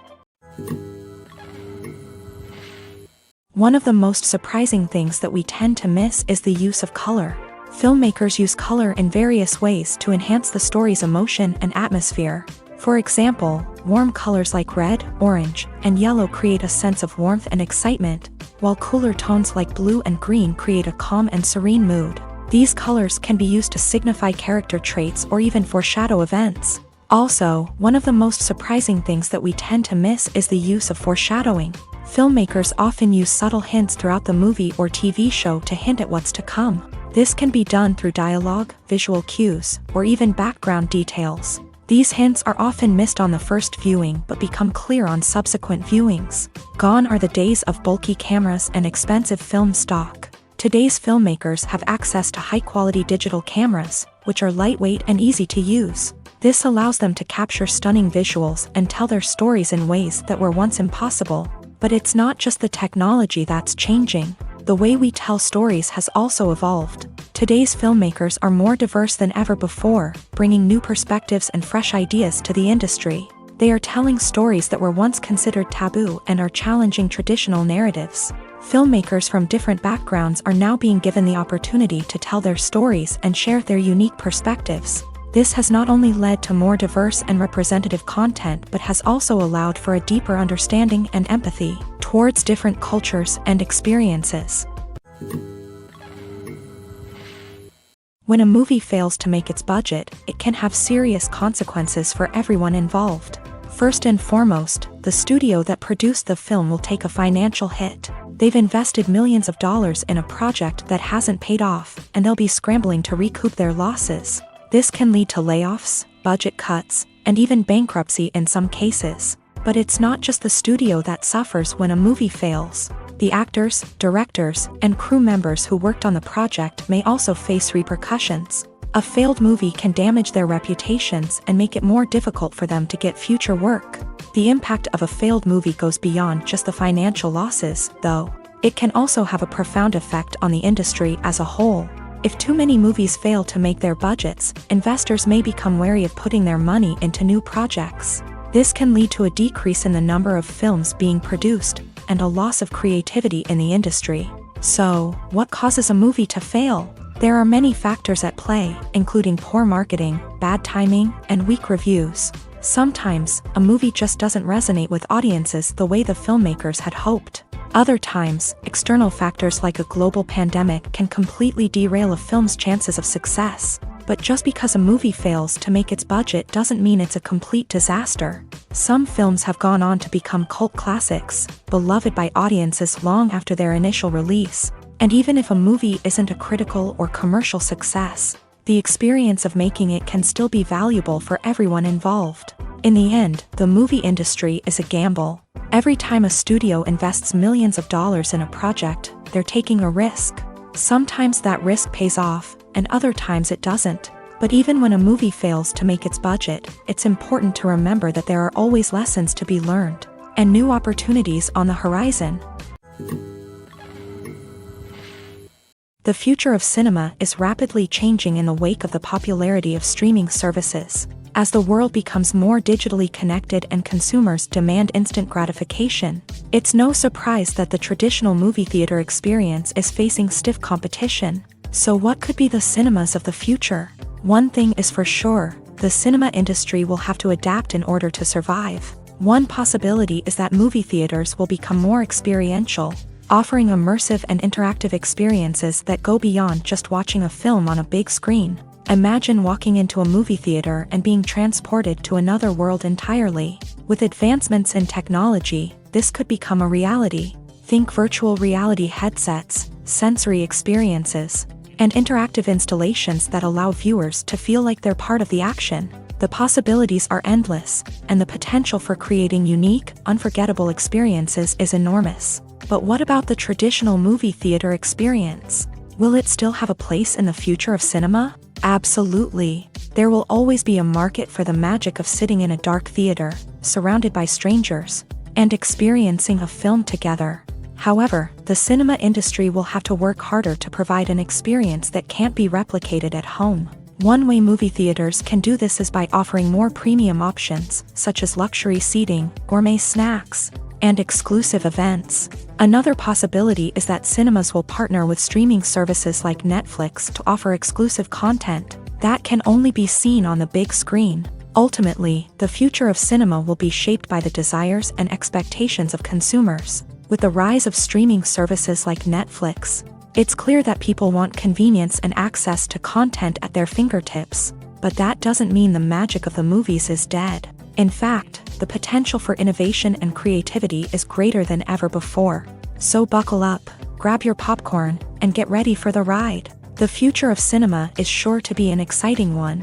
One of the most surprising things that we tend to miss is the use of color. Filmmakers use color in various ways to enhance the story's emotion and atmosphere. For example, warm colors like red, orange, and yellow create a sense of warmth and excitement, while cooler tones like blue and green create a calm and serene mood. These colors can be used to signify character traits or even foreshadow events. Also, one of the most surprising things that we tend to miss is the use of foreshadowing. Filmmakers often use subtle hints throughout the movie or TV show to hint at what's to come. This can be done through dialogue, visual cues, or even background details. These hints are often missed on the first viewing but become clear on subsequent viewings. Gone are the days of bulky cameras and expensive film stock. Today's filmmakers have access to high-quality digital cameras, which are lightweight and easy to use. This allows them to capture stunning visuals and tell their stories in ways that were once impossible. But it's not just the technology that's changing. The way we tell stories has also evolved. Today's filmmakers are more diverse than ever before, bringing new perspectives and fresh ideas to the industry. They are telling stories that were once considered taboo and are challenging traditional narratives. Filmmakers from different backgrounds are now being given the opportunity to tell their stories and share their unique perspectives. This has not only led to more diverse and representative content but has also allowed for a deeper understanding and empathy towards different cultures and experiences. When a movie fails to make its budget, it can have serious consequences for everyone involved. First and foremost, the studio that produced the film will take a financial hit. They've invested millions of dollars in a project that hasn't paid off, and they'll be scrambling to recoup their losses. This can lead to layoffs, budget cuts, and even bankruptcy in some cases. But it's not just the studio that suffers when a movie fails. The actors, directors, and crew members who worked on the project may also face repercussions. A failed movie can damage their reputations and make it more difficult for them to get future work. The impact of a failed movie goes beyond just the financial losses, though. It can also have a profound effect on the industry as a whole. If too many movies fail to make their budgets, investors may become wary of putting their money into new projects. This can lead to a decrease in the number of films being produced, and a loss of creativity in the industry. So, what causes a movie to fail? There are many factors at play, including poor marketing, bad timing, and weak reviews. Sometimes, a movie just doesn't resonate with audiences the way the filmmakers had hoped. Other times, external factors like a global pandemic can completely derail a film's chances of success. But just because a movie fails to make its budget doesn't mean it's a complete disaster. Some films have gone on to become cult classics, beloved by audiences long after their initial release. And even if a movie isn't a critical or commercial success, the experience of making it can still be valuable for everyone involved. In the end, the movie industry is a gamble. Every time a studio invests millions of dollars in a project, they're taking a risk. Sometimes that risk pays off, and other times it doesn't. But even when a movie fails to make its budget, it's important to remember that there are always lessons to be learned, and new opportunities on the horizon. The future of cinema is rapidly changing in the wake of the popularity of streaming services. As the world becomes more digitally connected and consumers demand instant gratification, it's no surprise that the traditional movie theater experience is facing stiff competition. So what could be the cinemas of the future? One thing is for sure, the cinema industry will have to adapt in order to survive. One possibility is that movie theaters will become more experiential, offering immersive and interactive experiences that go beyond just watching a film on a big screen. Imagine walking into a movie theater and being transported to another world entirely. With advancements in technology, this could become a reality. Think virtual reality headsets, sensory experiences, and interactive installations that allow viewers to feel like they're part of the action. The possibilities are endless, and the potential for creating unique, unforgettable experiences is enormous. But what about the traditional movie theater experience? Will it still have a place in the future of cinema? Absolutely. There will always be a market for the magic of sitting in a dark theater, surrounded by strangers, and experiencing a film together. However, the cinema industry will have to work harder to provide an experience that can't be replicated at home. One way movie theaters can do this is by offering more premium options, such as luxury seating, gourmet snacks, and exclusive events. Another possibility is that cinemas will partner with streaming services like Netflix to offer exclusive content that can only be seen on the big screen. Ultimately, the future of cinema will be shaped by the desires and expectations of consumers. With the rise of streaming services like Netflix, it's clear that people want convenience and access to content at their fingertips. But that doesn't mean the magic of the movies is dead. In fact, the potential for innovation and creativity is greater than ever before. So buckle up, grab your popcorn, and get ready for the ride. The future of cinema is sure to be an exciting one.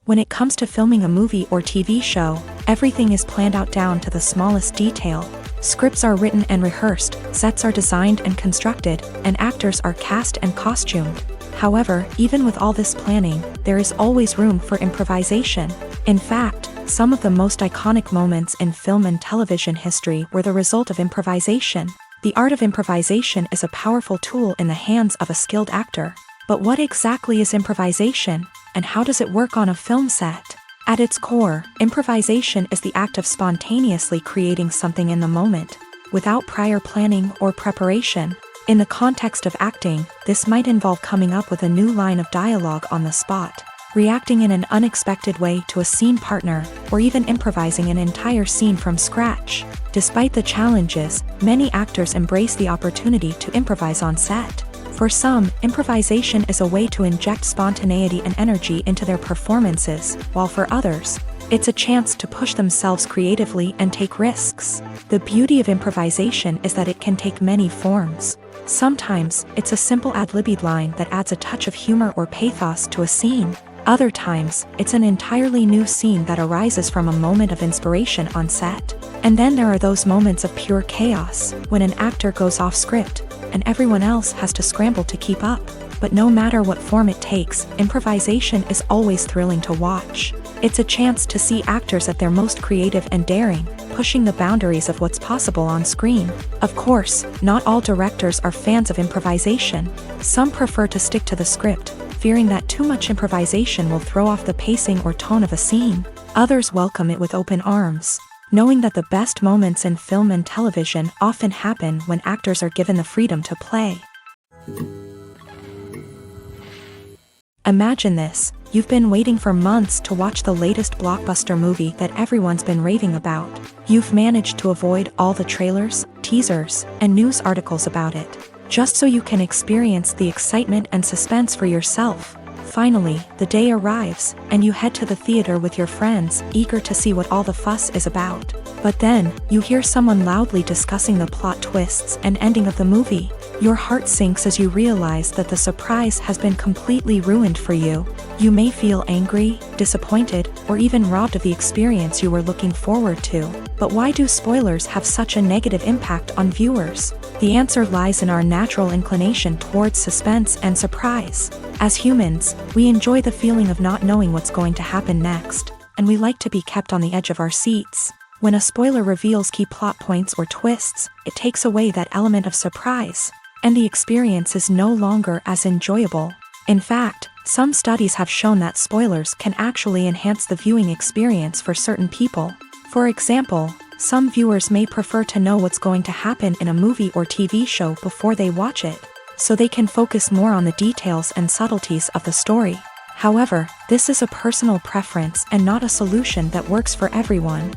When it comes to filming a movie or TV show, everything is planned out down to the smallest detail. Scripts are written and rehearsed, sets are designed and constructed, and actors are cast and costumed. However, even with all this planning, there is always room for improvisation. In fact, some of the most iconic moments in film and television history were the result of improvisation. The art of improvisation is a powerful tool in the hands of a skilled actor. But what exactly is improvisation, and how does it work on a film set? At its core, improvisation is the act of spontaneously creating something in the moment, without prior planning or preparation. In the context of acting, this might involve coming up with a new line of dialogue on the spot, reacting in an unexpected way to a scene partner, or even improvising an entire scene from scratch. Despite the challenges, many actors embrace the opportunity to improvise on set. For some, improvisation is a way to inject spontaneity and energy into their performances, while for others, it's a chance to push themselves creatively and take risks. The beauty of improvisation is that it can take many forms. Sometimes, it's a simple ad-libbed line that adds a touch of humor or pathos to a scene. Other times, it's an entirely new scene that arises from a moment of inspiration on set. And then there are those moments of pure chaos, when an actor goes off script, and everyone else has to scramble to keep up. But no matter what form it takes, improvisation is always thrilling to watch. It's a chance to see actors at their most creative and daring, pushing the boundaries of what's possible on screen. Of course, not all directors are fans of improvisation. Some prefer to stick to the script, fearing that too much improvisation will throw off the pacing or tone of a scene. Others welcome it with open arms, knowing that the best moments in film and television often happen when actors are given the freedom to play. Imagine this: you've been waiting for months to watch the latest blockbuster movie that everyone's been raving about. You've managed to avoid all the trailers, teasers, and news articles about it, just so you can experience the excitement and suspense for yourself. Finally, the day arrives, and you head to the theater with your friends, eager to see what all the fuss is about. But then, you hear someone loudly discussing the plot twists and ending of the movie. Your heart sinks as you realize that the surprise has been completely ruined for you. You may feel angry, disappointed, or even robbed of the experience you were looking forward to. But why do spoilers have such a negative impact on viewers? The answer lies in our natural inclination towards suspense and surprise. As humans, we enjoy the feeling of not knowing what's going to happen next, and we like to be kept on the edge of our seats. When a spoiler reveals key plot points or twists, it takes away that element of surprise, and the experience is no longer as enjoyable. In fact, some studies have shown that spoilers can actually enhance the viewing experience for certain people. For example, some viewers may prefer to know what's going to happen in a movie or TV show before they watch it, so they can focus more on the details and subtleties of the story. However, this is a personal preference and not a solution that works for everyone.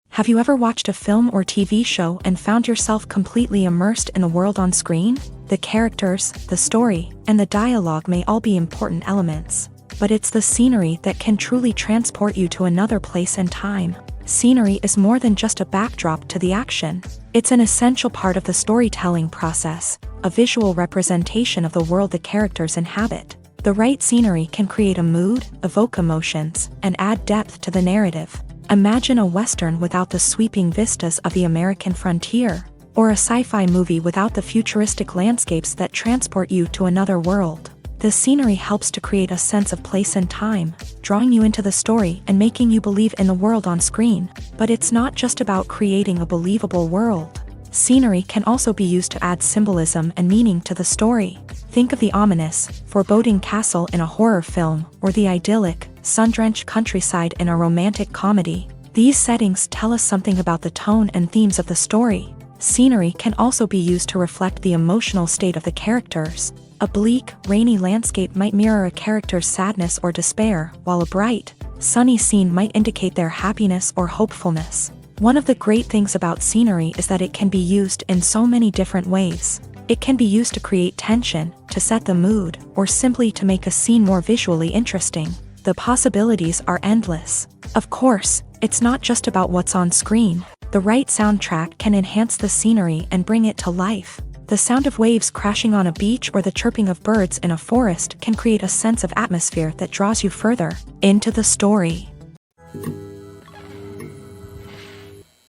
Have you ever watched a film or TV show and found yourself completely immersed in the world on screen? The characters, the story, and the dialogue may all be important elements, but it's the scenery that can truly transport you to another place and time. Scenery is more than just a backdrop to the action. It's an essential part of the storytelling process, a visual representation of the world the characters inhabit. The right scenery can create a mood, evoke emotions, and add depth to the narrative. Imagine a Western without the sweeping vistas of the American frontier, or a sci-fi movie without the futuristic landscapes that transport you to another world. The scenery helps to create a sense of place and time, drawing you into the story and making you believe in the world on screen. But it's not just about creating a believable world. Scenery can also be used to add symbolism and meaning to the story. Think of the ominous, foreboding castle in a horror film, or the idyllic, sun-drenched countryside in a romantic comedy. These settings tell us something about the tone and themes of the story. Scenery can also be used to reflect the emotional state of the characters. A bleak, rainy landscape might mirror a character's sadness or despair, while a bright, sunny scene might indicate their happiness or hopefulness. One of the great things about scenery is that it can be used in so many different ways. It can be used to create tension, to set the mood, or simply to make a scene more visually interesting. The possibilities are endless. Of course, it's not just about what's on screen. The right soundtrack can enhance the scenery and bring it to life. The sound of waves crashing on a beach or the chirping of birds in a forest can create a sense of atmosphere that draws you further into the story.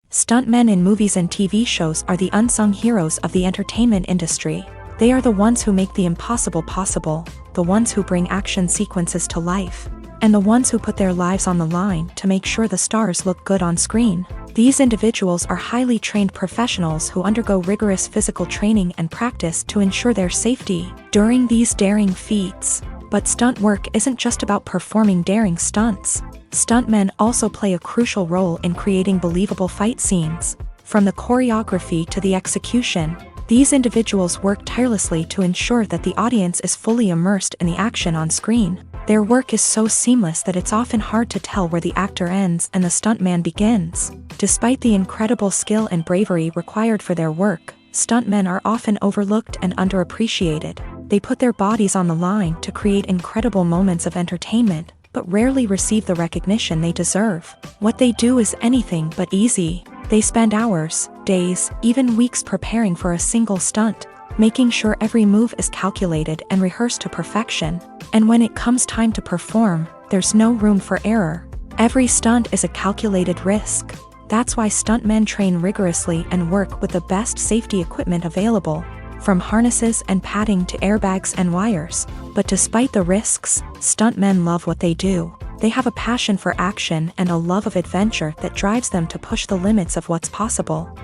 Stuntmen in movies and TV shows are the unsung heroes of the entertainment industry. They are the ones who make the impossible possible, the ones who bring action sequences to life, and the ones who put their lives on the line to make sure the stars look good on screen. These individuals are highly trained professionals who undergo rigorous physical training and practice to ensure their safety during these daring feats. But stunt work isn't just about performing daring stunts. Stuntmen also play a crucial role in creating believable fight scenes. From the choreography to the execution, these individuals work tirelessly to ensure that the audience is fully immersed in the action on screen. Their work is so seamless that it's often hard to tell where the actor ends and the stuntman begins. Despite the incredible skill and bravery required for their work, stuntmen are often overlooked and underappreciated. They put their bodies on the line to create incredible moments of entertainment, but rarely receive the recognition they deserve. What they do is anything but easy. They spend hours, days, even weeks preparing for a single stunt, making sure every move is calculated and rehearsed to perfection. And when it comes time to perform, there's no room for error. Every stunt is a calculated risk. That's why stuntmen train rigorously and work with the best safety equipment available, from harnesses and padding to airbags and wires. But despite the risks, stuntmen love what they do. They have a passion for action and a love of adventure that drives them to push the limits of what's possible.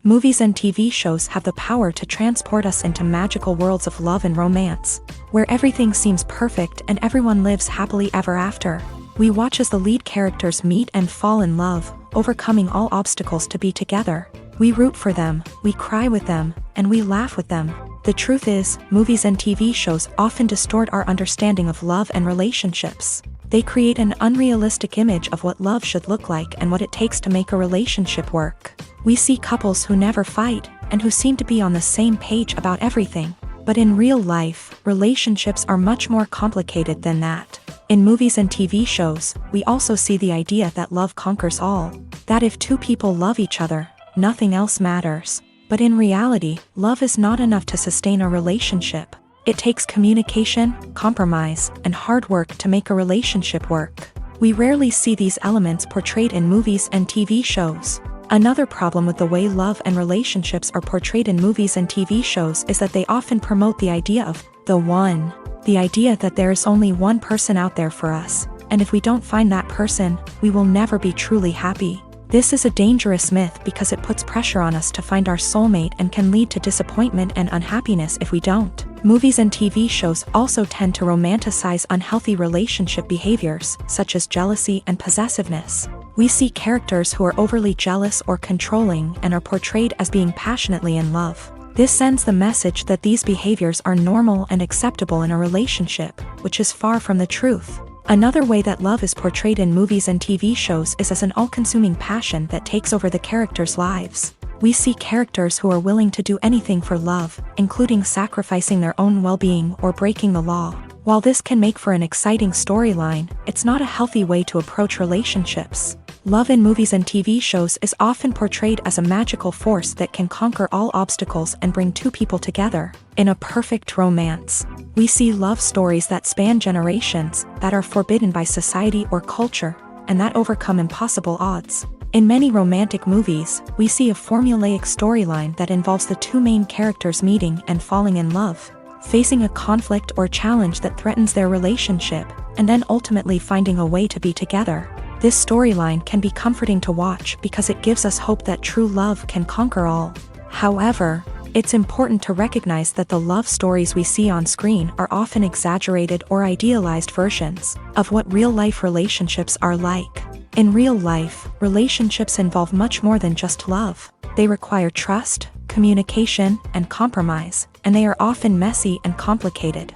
Movies and TV shows have the power to transport us into magical worlds of love and romance, where everything seems perfect and everyone lives happily ever after. We watch as the lead characters meet and fall in love, overcoming all obstacles to be together. We root for them, we cry with them, and we laugh with them. The truth is, movies and TV shows often distort our understanding of love and relationships. They create an unrealistic image of what love should look like and what it takes to make a relationship work. We see couples who never fight, and who seem to be on the same page about everything. But in real life, relationships are much more complicated than that. In movies and TV shows, we also see the idea that love conquers all. That if two people love each other, nothing else matters. But in reality, love is not enough to sustain a relationship. It takes communication, compromise, and hard work to make a relationship work. We rarely see these elements portrayed in movies and TV shows. Another problem with the way love and relationships are portrayed in movies and TV shows is that they often promote the idea of the one. The idea that there is only one person out there for us, and if we don't find that person, we will never be truly happy. This is a dangerous myth because it puts pressure on us to find our soulmate and can lead to disappointment and unhappiness if we don't. Movies and TV shows also tend to romanticize unhealthy relationship behaviors, such as jealousy and possessiveness. We see characters who are overly jealous or controlling and are portrayed as being passionately in love. This sends the message that these behaviors are normal and acceptable in a relationship, which is far from the truth. Another way that love is portrayed in movies and TV shows is as an all-consuming passion that takes over the characters' lives. We see characters who are willing to do anything for love, including sacrificing their own well-being or breaking the law. While this can make for an exciting storyline, it's not a healthy way to approach relationships. Love in movies and TV shows is often portrayed as a magical force that can conquer all obstacles and bring two people together in a perfect romance. We see love stories that span generations, that are forbidden by society or culture, and that overcome impossible odds. In many romantic movies, we see a formulaic storyline that involves the two main characters meeting and falling in love, facing a conflict or challenge that threatens their relationship, and then ultimately finding a way to be together. This storyline can be comforting to watch because it gives us hope that true love can conquer all. However, It's important to recognize that the love stories we see on screen are often exaggerated or idealized versions of what real-life relationships are like. In real life, relationships involve much more than just love. They require trust, communication, and compromise, and they are often messy and complicated.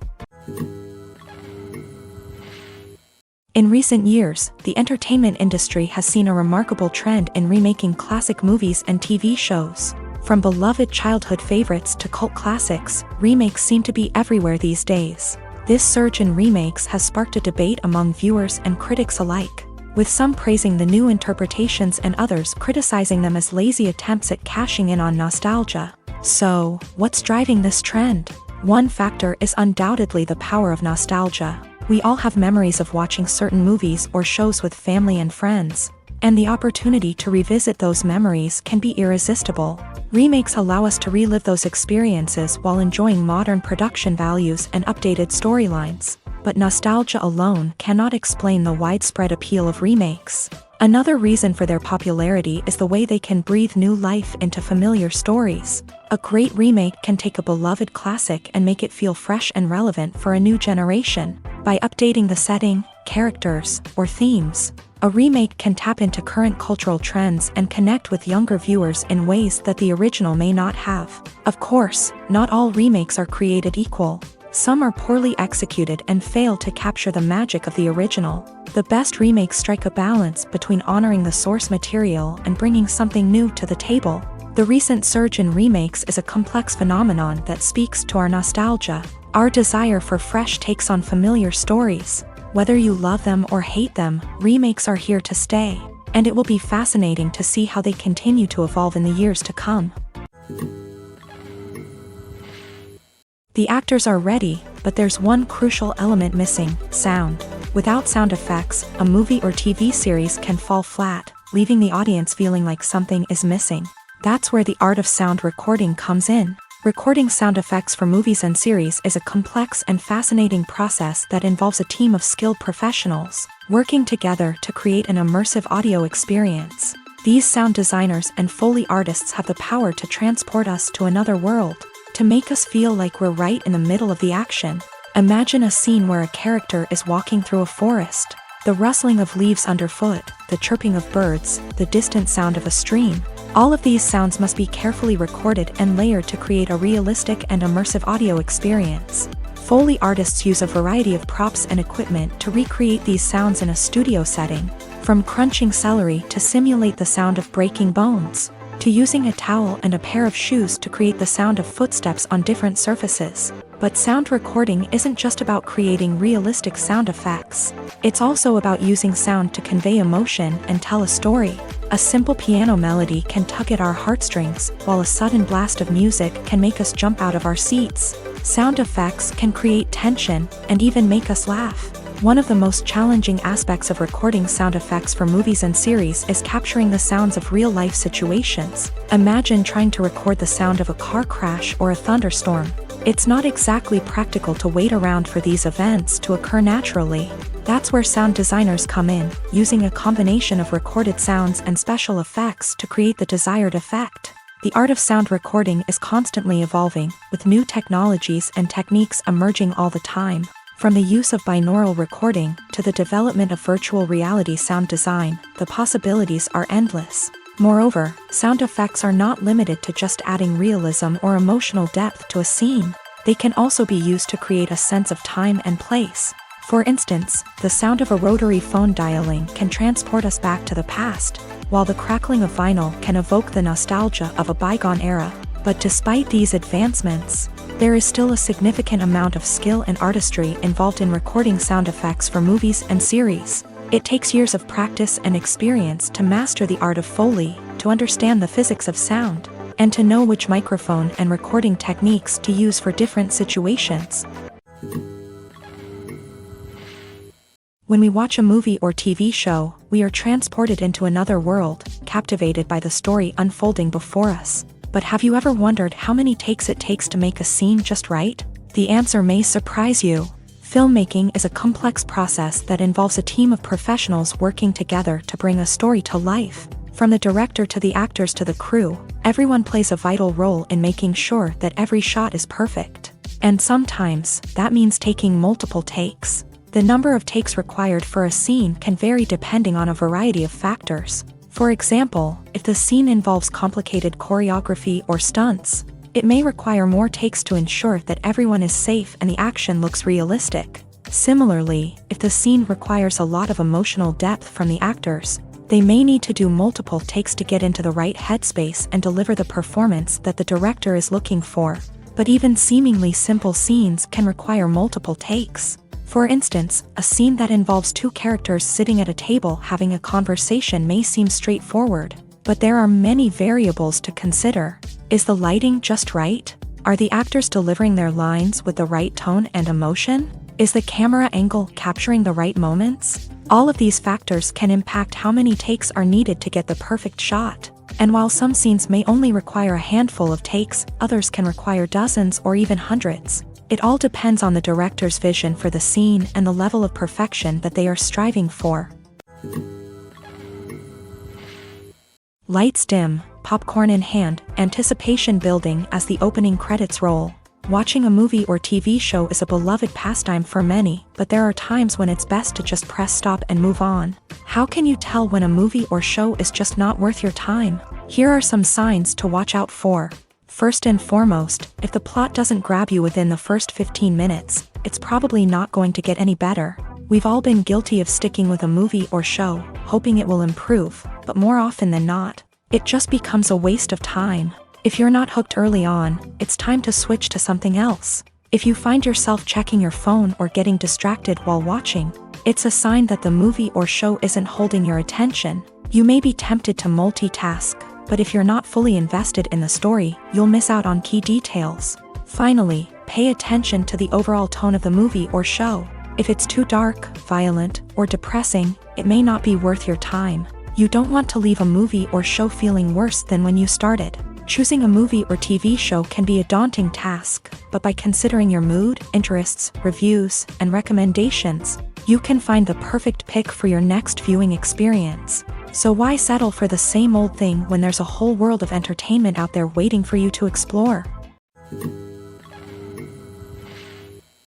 In recent years, the entertainment industry has seen a remarkable trend in remaking classic movies and TV shows. From beloved childhood favorites to cult classics, remakes seem to be everywhere these days. This surge in remakes has sparked a debate among viewers and critics alike, with some praising the new interpretations and others criticizing them as lazy attempts at cashing in on nostalgia. So, what's driving this trend? One factor is undoubtedly the power of nostalgia. We all have memories of watching certain movies or shows with family and friends, and the opportunity to revisit those memories can be irresistible. Remakes allow us to relive those experiences while enjoying modern production values and updated storylines. But nostalgia alone cannot explain the widespread appeal of remakes. Another reason for their popularity is the way they can breathe new life into familiar stories. A great remake can take a beloved classic and make it feel fresh and relevant for a new generation. By updating the setting, characters, or themes, a remake can tap into current cultural trends and connect with younger viewers in ways that the original may not have. Of course, not all remakes are created equal. Some are poorly executed and fail to capture the magic of the original. The best remakes strike a balance between honoring the source material and bringing something new to the table. The recent surge in remakes is a complex phenomenon that speaks to our nostalgia, our desire for fresh takes on familiar stories. Whether you love them or hate them, remakes are here to stay, and it will be fascinating to see how they continue to evolve in the years to come. The actors are ready, but there's one crucial element missing: sound. Without sound effects, a movie or TV series can fall flat, leaving the audience feeling like something is missing. That's where the art of sound recording comes in. Recording sound effects for movies and series is a complex and fascinating process that involves a team of skilled professionals working together to create an immersive audio experience. These sound designers and Foley artists have the power to transport us to another world, to make us feel like we're right in the middle of the action. Imagine a scene where a character is walking through a forest. The rustling of leaves underfoot, the chirping of birds, the distant sound of a stream. All of these sounds must be carefully recorded and layered to create a realistic and immersive audio experience. Foley artists use a variety of props and equipment to recreate these sounds in a studio setting, from crunching celery to simulate the sound of breaking bones, to using a towel and a pair of shoes to create the sound of footsteps on different surfaces. But sound recording isn't just about creating realistic sound effects. It's also about using sound to convey emotion and tell a story. A simple piano melody can tug at our heartstrings, while a sudden blast of music can make us jump out of our seats. Sound effects can create tension and even make us laugh. One of the most challenging aspects of recording sound effects for movies and series is capturing the sounds of real-life situations. Imagine trying to record the sound of a car crash or a thunderstorm. It's not exactly practical to wait around for these events to occur naturally. That's where sound designers come in, using a combination of recorded sounds and special effects to create the desired effect. The art of sound recording is constantly evolving, with new technologies and techniques emerging all the time. From the use of binaural recording to the development of virtual reality sound design, the possibilities are endless. Moreover, sound effects are not limited to just adding realism or emotional depth to a scene. They can also be used to create a sense of time and place. For instance, the sound of a rotary phone dialing can transport us back to the past, while the crackling of vinyl can evoke the nostalgia of a bygone era. But despite these advancements, there is still a significant amount of skill and artistry involved in recording sound effects for movies and series. It takes years of practice and experience to master the art of Foley, to understand the physics of sound, and to know which microphone and recording techniques to use for different situations. When we watch a movie or TV show, we are transported into another world, captivated by the story unfolding before us. But have you ever wondered how many takes it takes to make a scene just right? The answer may surprise you. Filmmaking is a complex process that involves a team of professionals working together to bring a story to life. From the director to the actors to the crew, everyone plays a vital role in making sure that every shot is perfect. And sometimes, that means taking multiple takes. The number of takes required for a scene can vary depending on a variety of factors. For example, if the scene involves complicated choreography or stunts, it may require more takes to ensure that everyone is safe and the action looks realistic. Similarly, if the scene requires a lot of emotional depth from the actors, they may need to do multiple takes to get into the right headspace and deliver the performance that the director is looking for. But even seemingly simple scenes can require multiple takes. For instance, a scene that involves two characters sitting at a table having a conversation may seem straightforward, but there are many variables to consider. Is the lighting just right? Are the actors delivering their lines with the right tone and emotion? Is the camera angle capturing the right moments? All of these factors can impact how many takes are needed to get the perfect shot. And while some scenes may only require a handful of takes, others can require dozens or even hundreds. It all depends on the director's vision for the scene and the level of perfection that they are striving for. Lights dim, popcorn in hand, anticipation building as the opening credits roll. Watching a movie or TV show is a beloved pastime for many, but there are times when it's best to just press stop and move on. How can you tell when a movie or show is just not worth your time? Here are some signs to watch out for. First and foremost, if the plot doesn't grab you within the first 15 minutes, it's probably not going to get any better. We've all been guilty of sticking with a movie or show, hoping it will improve, but more often than not, it just becomes a waste of time. If you're not hooked early on, it's time to switch to something else. If you find yourself checking your phone or getting distracted while watching, it's a sign that the movie or show isn't holding your attention. You may be tempted to multitask, but if you're not fully invested in the story, you'll miss out on key details. Finally, pay attention to the overall tone of the movie or show. If it's too dark, violent, or depressing, it may not be worth your time. You don't want to leave a movie or show feeling worse than when you started. Choosing a movie or TV show can be a daunting task, but by considering your mood, interests, reviews, and recommendations, you can find the perfect pick for your next viewing experience. So why settle for the same old thing when there's a whole world of entertainment out there waiting for you to explore?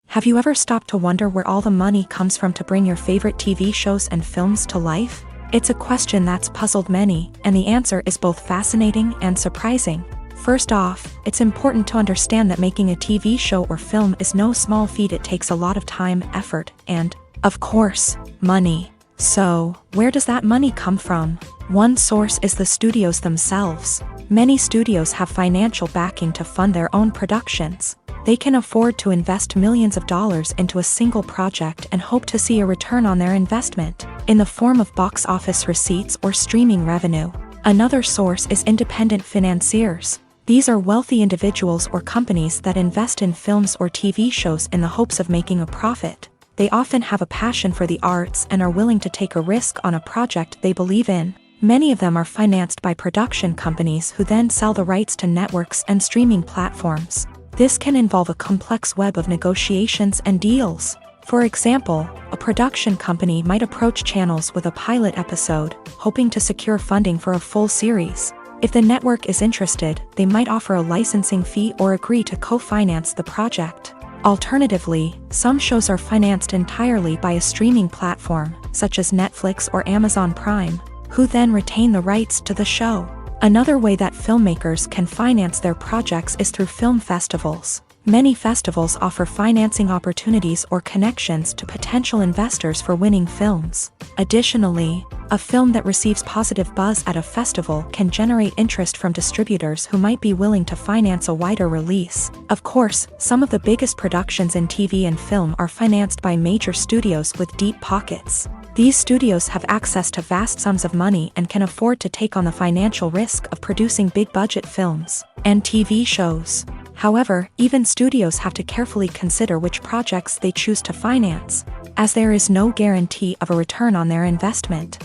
Have you ever stopped to wonder where all the money comes from to bring your favorite TV shows and films to life? It's a question that's puzzled many, and the answer is both fascinating and surprising. First off, it's important to understand that making a TV show or film is no small feat. It takes a lot of time, effort, and, of course, money. So, where does that money come from? One source is the studios themselves. Many studios have financial backing to fund their own productions. They can afford to invest millions of dollars into a single project and hope to see a return on their investment, in the form of box office receipts or streaming revenue. Another source is independent financiers. These are wealthy individuals or companies that invest in films or TV shows in the hopes of making a profit. They often have a passion for the arts and are willing to take a risk on a project they believe in. Many of them are financed by production companies who then sell the rights to networks and streaming platforms. This can involve a complex web of negotiations and deals. For example, a production company might approach channels with a pilot episode, hoping to secure funding for a full series. If the network is interested, they might offer a licensing fee or agree to co-finance the project. Alternatively, some shows are financed entirely by a streaming platform, such as Netflix or Amazon Prime, who then retain the rights to the show. Another way that filmmakers can finance their projects is through film festivals. Many festivals offer financing opportunities or connections to potential investors for winning films. Additionally, a film that receives positive buzz at a festival can generate interest from distributors who might be willing to finance a wider release. Of course, some of the biggest productions in TV and film are financed by major studios with deep pockets. These studios have access to vast sums of money and can afford to take on the financial risk of producing big-budget films and TV shows. However, even studios have to carefully consider which projects they choose to finance, as there is no guarantee of a return on their investment.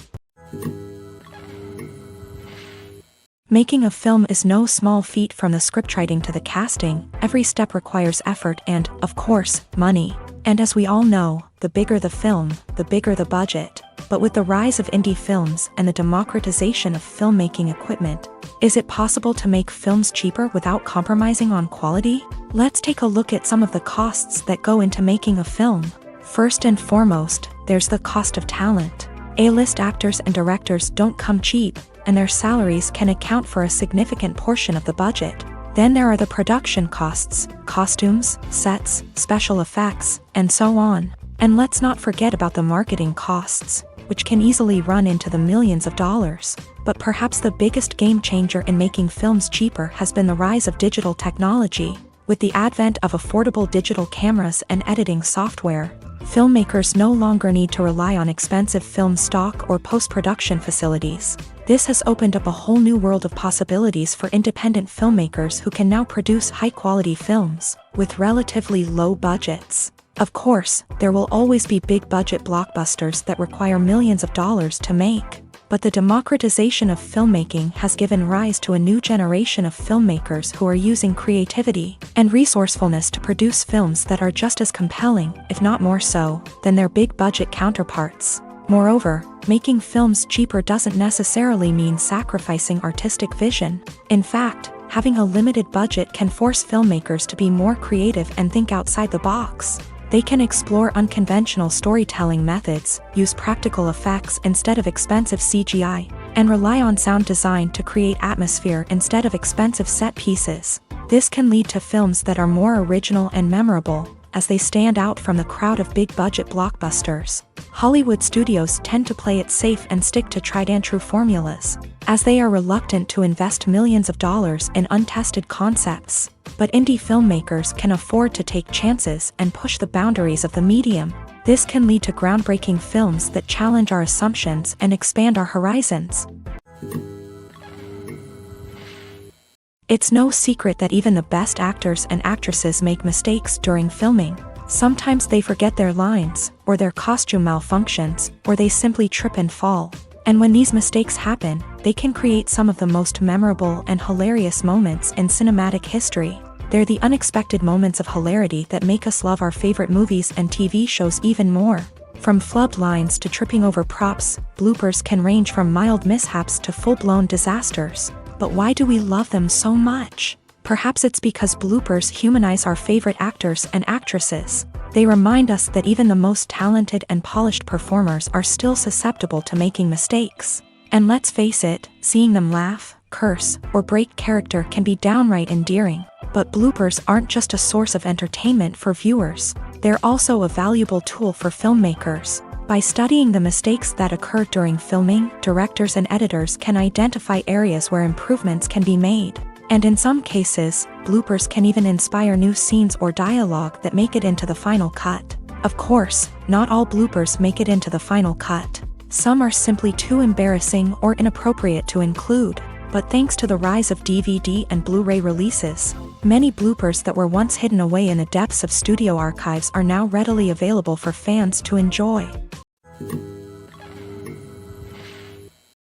Making a film is no small feat. From the scriptwriting to the casting, every step requires effort and, of course, money. And as we all know, the bigger the film, the bigger the budget. But with the rise of indie films and the democratization of filmmaking equipment, is it possible to make films cheaper without compromising on quality? Let's take a look at some of the costs that go into making a film. First and foremost, there's the cost of talent. A-list actors and directors don't come cheap, and their salaries can account for a significant portion of the budget. Then there are the production costs, costumes, sets, special effects, and so on. And let's not forget about the marketing costs, which can easily run into the millions of dollars. But perhaps the biggest game changer in making films cheaper has been the rise of digital technology. With the advent of affordable digital cameras and editing software, filmmakers no longer need to rely on expensive film stock or post-production facilities. This has opened up a whole new world of possibilities for independent filmmakers who can now produce high-quality films with relatively low budgets. Of course, there will always be big-budget blockbusters that require millions of dollars to make. But the democratization of filmmaking has given rise to a new generation of filmmakers who are using creativity and resourcefulness to produce films that are just as compelling, if not more so, than their big-budget counterparts. Moreover, making films cheaper doesn't necessarily mean sacrificing artistic vision. In fact, having a limited budget can force filmmakers to be more creative and think outside the box. They can explore unconventional storytelling methods, use practical effects instead of expensive CGI, and rely on sound design to create atmosphere instead of expensive set pieces. This can lead to films that are more original and memorable, as they stand out from the crowd of big-budget blockbusters. Hollywood studios tend to play it safe and stick to tried-and-true formulas, as they are reluctant to invest millions of dollars in untested concepts. But indie filmmakers can afford to take chances and push the boundaries of the medium. This can lead to groundbreaking films that challenge our assumptions and expand our horizons. It's no secret that even the best actors and actresses make mistakes during filming. Sometimes they forget their lines, or their costume malfunctions, or they simply trip and fall. And when these mistakes happen, they can create some of the most memorable and hilarious moments in cinematic history. They're the unexpected moments of hilarity that make us love our favorite movies and TV shows even more. From flubbed lines to tripping over props, bloopers can range from mild mishaps to full-blown disasters. But why do we love them so much? Perhaps it's because bloopers humanize our favorite actors and actresses. They remind us that even the most talented and polished performers are still susceptible to making mistakes. And let's face it, seeing them laugh, curse, or break character can be downright endearing. But bloopers aren't just a source of entertainment for viewers. They're also a valuable tool for filmmakers. By studying the mistakes that occur during filming, directors and editors can identify areas where improvements can be made. And in some cases, bloopers can even inspire new scenes or dialogue that make it into the final cut. Of course, not all bloopers make it into the final cut. Some are simply too embarrassing or inappropriate to include. But thanks to the rise of DVD and Blu-ray releases, many bloopers that were once hidden away in the depths of studio archives are now readily available for fans to enjoy.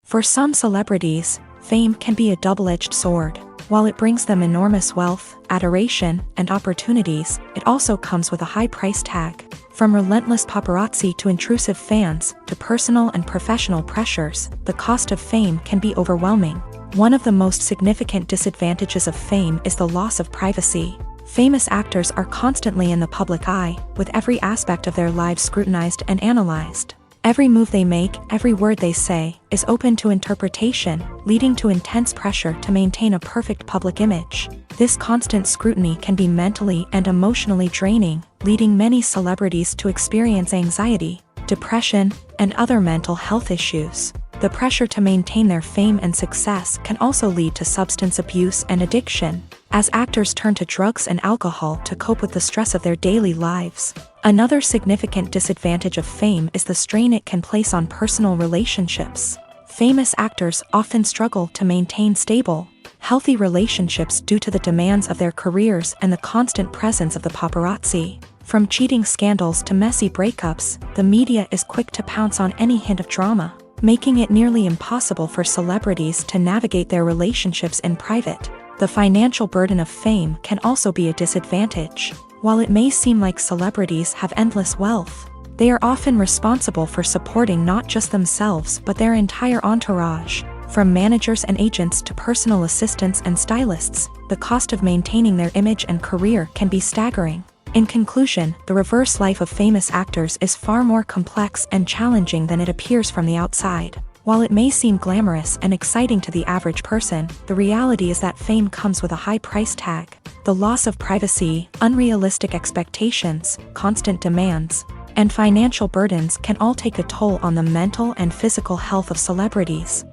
For some celebrities, fame can be a double-edged sword. While it brings them enormous wealth, adoration, and opportunities, it also comes with a high price tag. From relentless paparazzi to intrusive fans, to personal and professional pressures, the cost of fame can be overwhelming. One of the most significant disadvantages of fame is the loss of privacy. Famous actors are constantly in the public eye, with every aspect of their lives scrutinized and analyzed. Every move they make, every word they say, is open to interpretation, leading to intense pressure to maintain a perfect public image. This constant scrutiny can be mentally and emotionally draining, leading many celebrities to experience anxiety, depression, and other mental health issues. The pressure to maintain their fame and success can also lead to substance abuse and addiction, as actors turn to drugs and alcohol to cope with the stress of their daily lives. Another significant disadvantage of fame is the strain it can place on personal relationships. Famous actors often struggle to maintain stable, healthy relationships due to the demands of their careers and the constant presence of the paparazzi. From cheating scandals to messy breakups, the media is quick to pounce on any hint of drama, making it nearly impossible for celebrities to navigate their relationships in private. The financial burden of fame can also be a disadvantage. While it may seem like celebrities have endless wealth, They are often responsible for supporting not just themselves but their entire entourage. From managers and agents to personal assistants and stylists, the cost of maintaining their image and career can be staggering. In conclusion, the reverse life of famous actors is far more complex and challenging than it appears from the outside. While it may seem glamorous and exciting to the average person, the reality is that fame comes with a high price tag. The loss of privacy, unrealistic expectations, constant demands, and financial burdens can all take a toll on the mental and physical health of celebrities.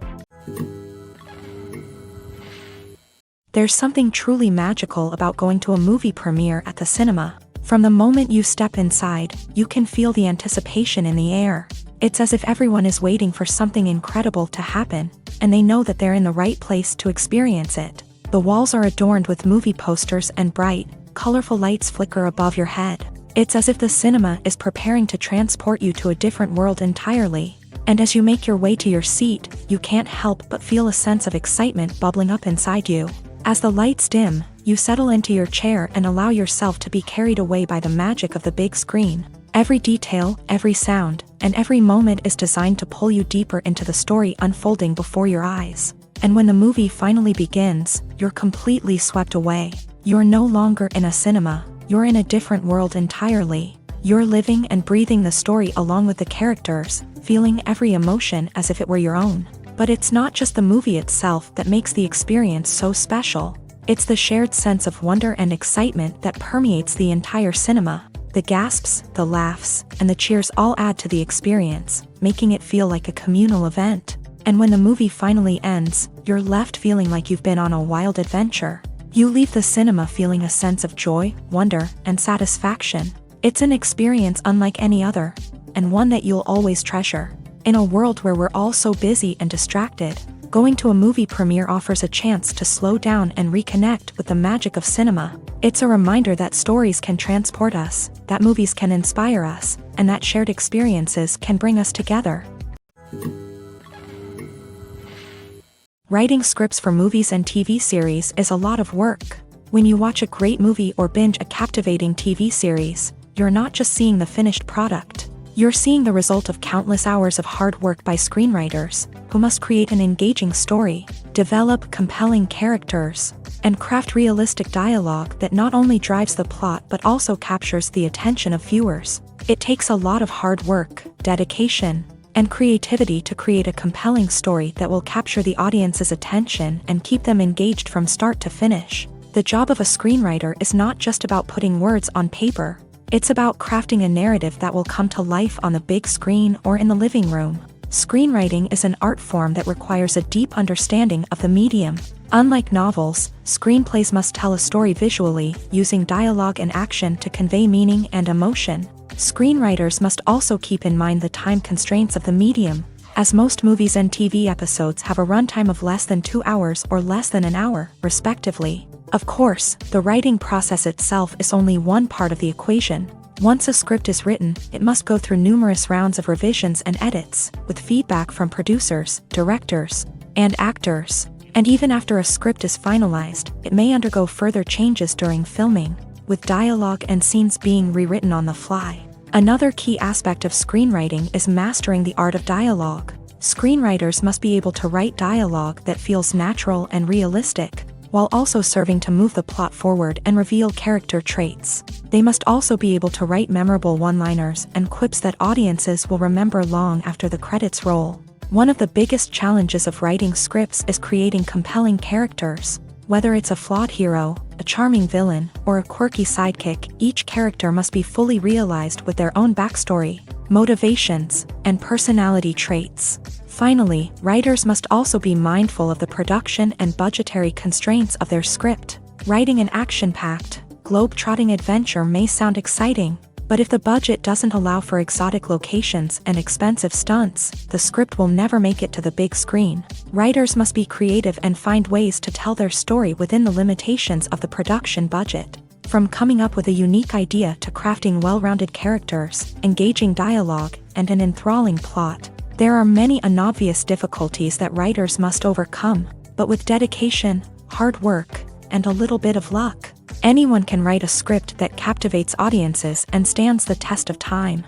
There's something truly magical about going to a movie premiere at the cinema. From the moment you step inside, you can feel the anticipation in the air. It's as if everyone is waiting for something incredible to happen, and they know that they're in the right place to experience it. The walls are adorned with movie posters and bright, colorful lights flicker above your head. It's as if the cinema is preparing to transport you to a different world entirely. And as you make your way to your seat, you can't help but feel a sense of excitement bubbling up inside you. As the lights dim, you settle into your chair and allow yourself to be carried away by the magic of the big screen. Every detail, every sound, and every moment is designed to pull you deeper into the story unfolding before your eyes. And when the movie finally begins, you're completely swept away. You're no longer in a cinema, you're in a different world entirely. You're living and breathing the story along with the characters, feeling every emotion as if it were your own. But it's not just the movie itself that makes the experience so special. It's the shared sense of wonder and excitement that permeates the entire cinema. The gasps, the laughs, and the cheers all add to the experience, making it feel like a communal event. And when the movie finally ends, you're left feeling like you've been on a wild adventure. You leave the cinema feeling a sense of joy, wonder, and satisfaction. It's an experience unlike any other, and one that you'll always treasure. In a world where we're all so busy and distracted, going to a movie premiere offers a chance to slow down and reconnect with the magic of cinema. It's a reminder that stories can transport us, that movies can inspire us, and that shared experiences can bring us together. Writing scripts for movies and TV series is a lot of work. When you watch a great movie or binge a captivating TV series, you're not just seeing the finished product. You're seeing the result of countless hours of hard work by screenwriters, who must create an engaging story, develop compelling characters, and craft realistic dialogue that not only drives the plot but also captures the attention of viewers. It takes a lot of hard work, dedication, and creativity to create a compelling story that will capture the audience's attention and keep them engaged from start to finish. The job of a screenwriter is not just about putting words on paper. It's about crafting a narrative that will come to life on the big screen or in the living room. Screenwriting is an art form that requires a deep understanding of the medium. Unlike novels, screenplays must tell a story visually, using dialogue and action to convey meaning and emotion. Screenwriters must also keep in mind the time constraints of the medium, as most movies and TV episodes have a runtime of less than 2 hours or less than an hour, respectively. Of course, the writing process itself is only one part of the equation. Once a script is written, it must go through numerous rounds of revisions and edits, with feedback from producers, directors, and actors. And even after a script is finalized, it may undergo further changes during filming, with dialogue and scenes being rewritten on the fly. Another key aspect of screenwriting is mastering the art of dialogue. Screenwriters must be able to write dialogue that feels natural and realistic, while also serving to move the plot forward and reveal character traits. They must also be able to write memorable one-liners and quips that audiences will remember long after the credits roll. One of the biggest challenges of writing scripts is creating compelling characters. Whether it's a flawed hero, a charming villain, or a quirky sidekick, each character must be fully realized with their own backstory, motivations, and personality traits. Finally, writers must also be mindful of the production and budgetary constraints of their script. Writing an action-packed, globe-trotting adventure may sound exciting, but if the budget doesn't allow for exotic locations and expensive stunts, the script will never make it to the big screen. Writers must be creative and find ways to tell their story within the limitations of the production budget. From coming up with a unique idea to crafting well-rounded characters, engaging dialogue, and an enthralling plot, there are many unobvious difficulties that writers must overcome, but with dedication, hard work, and a little bit of luck, anyone can write a script that captivates audiences and stands the test of time.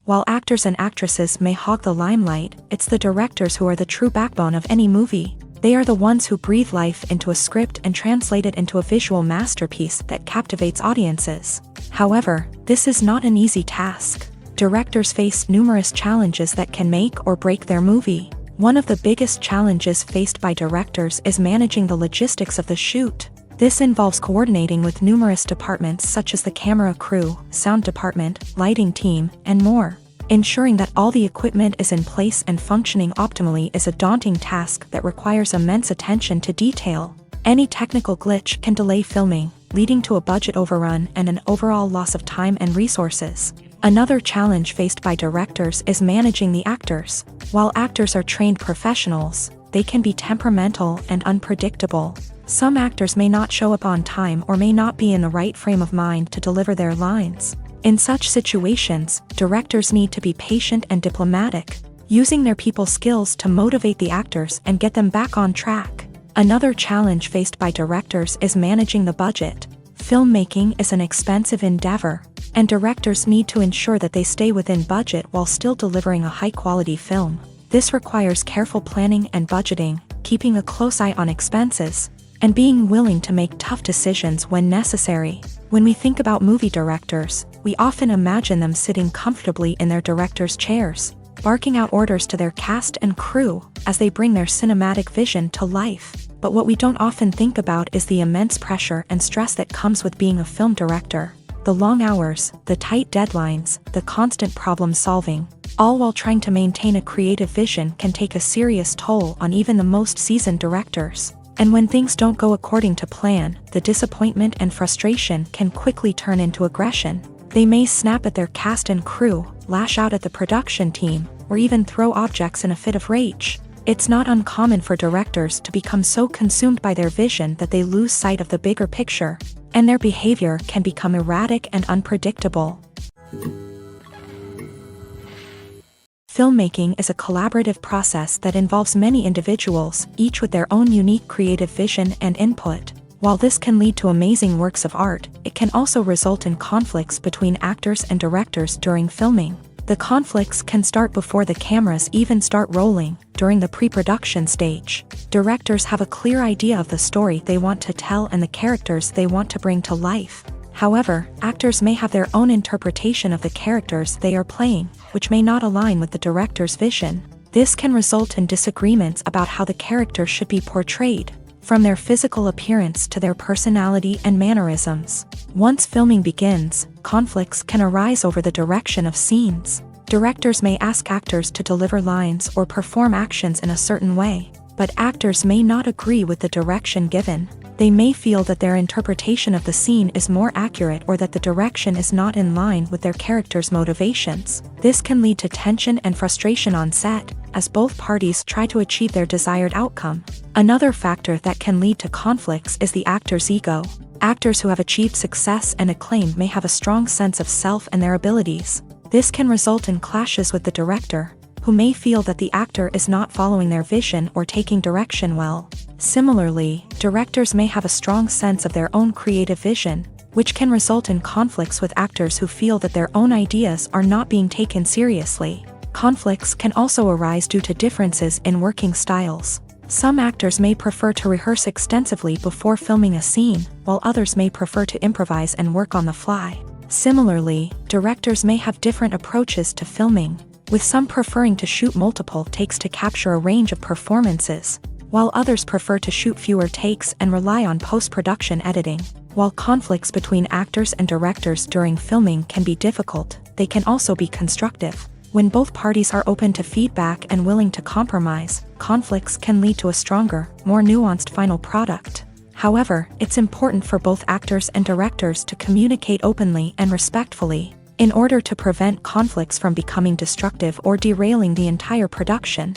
While actors and actresses may hog the limelight, it's the directors who are the true backbone of any movie. They are the ones who breathe life into a script and translate it into a visual masterpiece that captivates audiences. However, this is not an easy task. Directors face numerous challenges that can make or break their movie. One of the biggest challenges faced by directors is managing the logistics of the shoot. This involves coordinating with numerous departments such as the camera crew, sound department, lighting team, and more. Ensuring that all the equipment is in place and functioning optimally is a daunting task that requires immense attention to detail. Any technical glitch can delay filming, leading to a budget overrun and an overall loss of time and resources. Another challenge faced by directors is managing the actors. While actors are trained professionals, they can be temperamental and unpredictable. Some actors may not show up on time or may not be in the right frame of mind to deliver their lines. In such situations, directors need to be patient and diplomatic, using their people skills to motivate the actors and get them back on track. Another challenge faced by directors is managing the budget. Filmmaking is an expensive endeavor, and directors need to ensure that they stay within budget while still delivering a high-quality film. This requires careful planning and budgeting, keeping a close eye on expenses, and being willing to make tough decisions when necessary. When we think about movie directors, we often imagine them sitting comfortably in their director's chairs, barking out orders to their cast and crew as they bring their cinematic vision to life. But what we don't often think about is the immense pressure and stress that comes with being a film director. The long hours, the tight deadlines, the constant problem solving, all while trying to maintain a creative vision can take a serious toll on even the most seasoned directors. And when things don't go according to plan, the disappointment and frustration can quickly turn into aggression. They may snap at their cast and crew, lash out at the production team, or even throw objects in a fit of rage. It's not uncommon for directors to become so consumed by their vision that they lose sight of the bigger picture, and their behavior can become erratic and unpredictable. Filmmaking is a collaborative process that involves many individuals, each with their own unique creative vision and input. While this can lead to amazing works of art, it can also result in conflicts between actors and directors during filming. The conflicts can start before the cameras even start rolling, during the pre-production stage. Directors have a clear idea of the story they want to tell and the characters they want to bring to life. However, actors may have their own interpretation of the characters they are playing, which may not align with the director's vision. This can result in disagreements about how the character should be portrayed, from their physical appearance to their personality and mannerisms. Once filming begins, conflicts can arise over the direction of scenes. Directors may ask actors to deliver lines or perform actions in a certain way, but actors may not agree with the direction given. They may feel that their interpretation of the scene is more accurate or that the direction is not in line with their character's motivations. This can lead to tension and frustration on set, as both parties try to achieve their desired outcome. Another factor that can lead to conflicts is the actor's ego. Actors who have achieved success and acclaim may have a strong sense of self and their abilities. This can result in clashes with the director, who may feel that the actor is not following their vision or taking direction well. Similarly, directors may have a strong sense of their own creative vision, which can result in conflicts with actors who feel that their own ideas are not being taken seriously. Conflicts can also arise due to differences in working styles. Some actors may prefer to rehearse extensively before filming a scene, while others may prefer to improvise and work on the fly. Similarly, directors may have different approaches to filming, with some preferring to shoot multiple takes to capture a range of performances, while others prefer to shoot fewer takes and rely on post-production editing. While conflicts between actors and directors during filming can be difficult, they can also be constructive. When both parties are open to feedback and willing to compromise, conflicts can lead to a stronger, more nuanced final product. However, it's important for both actors and directors to communicate openly and respectfully, in order to prevent conflicts from becoming destructive or derailing the entire production.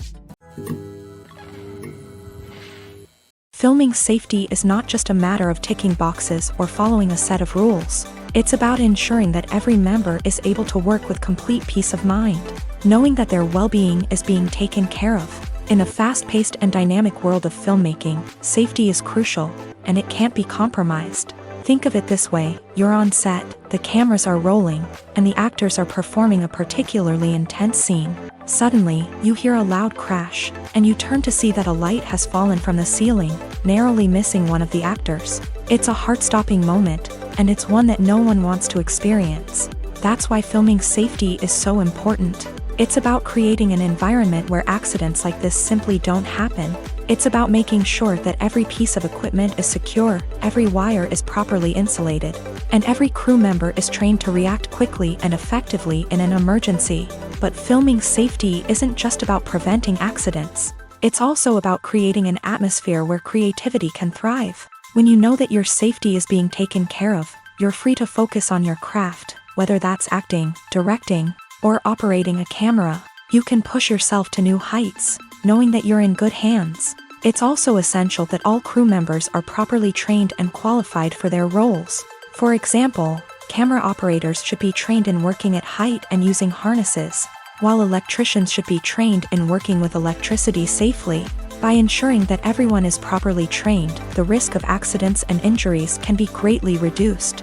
Filming safety is not just a matter of ticking boxes or following a set of rules. It's about ensuring that every member is able to work with complete peace of mind, knowing that their well-being is being taken care of. In a fast-paced and dynamic world of filmmaking, safety is crucial, and it can't be compromised. Think of it this way, you're on set, the cameras are rolling, and the actors are performing a particularly intense scene. Suddenly, you hear a loud crash, and you turn to see that a light has fallen from the ceiling, narrowly missing one of the actors. It's a heart-stopping moment, and it's one that no one wants to experience. That's why filming safety is so important. It's about creating an environment where accidents like this simply don't happen. It's about making sure that every piece of equipment is secure, every wire is properly insulated, and every crew member is trained to react quickly and effectively in an emergency. But filming safety isn't just about preventing accidents. It's also about creating an atmosphere where creativity can thrive. When you know that your safety is being taken care of, you're free to focus on your craft, whether that's acting, directing, or operating a camera. You can push yourself to new heights, knowing that you're in good hands. It's also essential that all crew members are properly trained and qualified for their roles. For example, camera operators should be trained in working at height and using harnesses, while electricians should be trained in working with electricity safely. By ensuring that everyone is properly trained, the risk of accidents and injuries can be greatly reduced.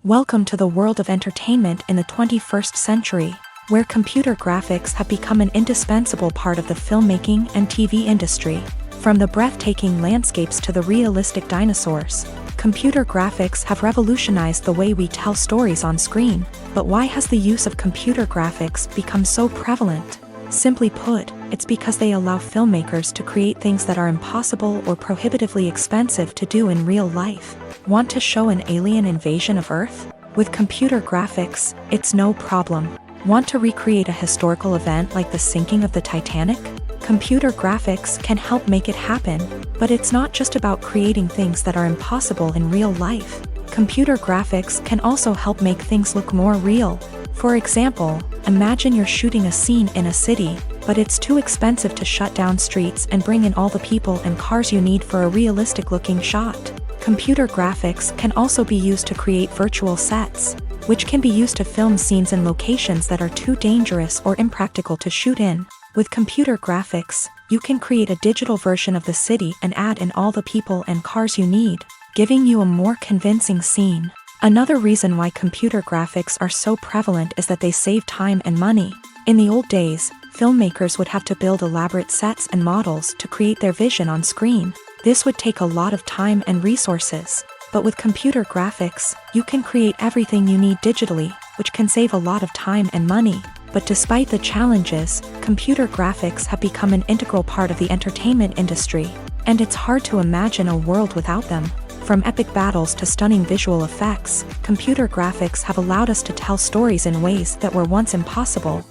Welcome to the world of entertainment in the 21st century, where computer graphics have become an indispensable part of the filmmaking and TV industry. From the breathtaking landscapes to the realistic dinosaurs, computer graphics have revolutionized the way we tell stories on screen. But why has the use of computer graphics become so prevalent? Simply put, it's because they allow filmmakers to create things that are impossible or prohibitively expensive to do in real life. Want to show an alien invasion of Earth? With computer graphics, it's no problem. Want to recreate a historical event like the sinking of the Titanic? Computer graphics can help make it happen, but it's not just about creating things that are impossible in real life. Computer graphics can also help make things look more real. For example, imagine you're shooting a scene in a city, but it's too expensive to shut down streets and bring in all the people and cars you need for a realistic-looking shot. Computer graphics can also be used to create virtual sets, which can be used to film scenes in locations that are too dangerous or impractical to shoot in. With computer graphics, you can create a digital version of the city and add in all the people and cars you need, giving you a more convincing scene. Another reason why computer graphics are so prevalent is that they save time and money. In the old days, filmmakers would have to build elaborate sets and models to create their vision on screen. This would take a lot of time and resources. But with computer graphics, you can create everything you need digitally, which can save a lot of time and money. But despite the challenges, computer graphics have become an integral part of the entertainment industry, and it's hard to imagine a world without them. From epic battles to stunning visual effects, computer graphics have allowed us to tell stories in ways that were once impossible.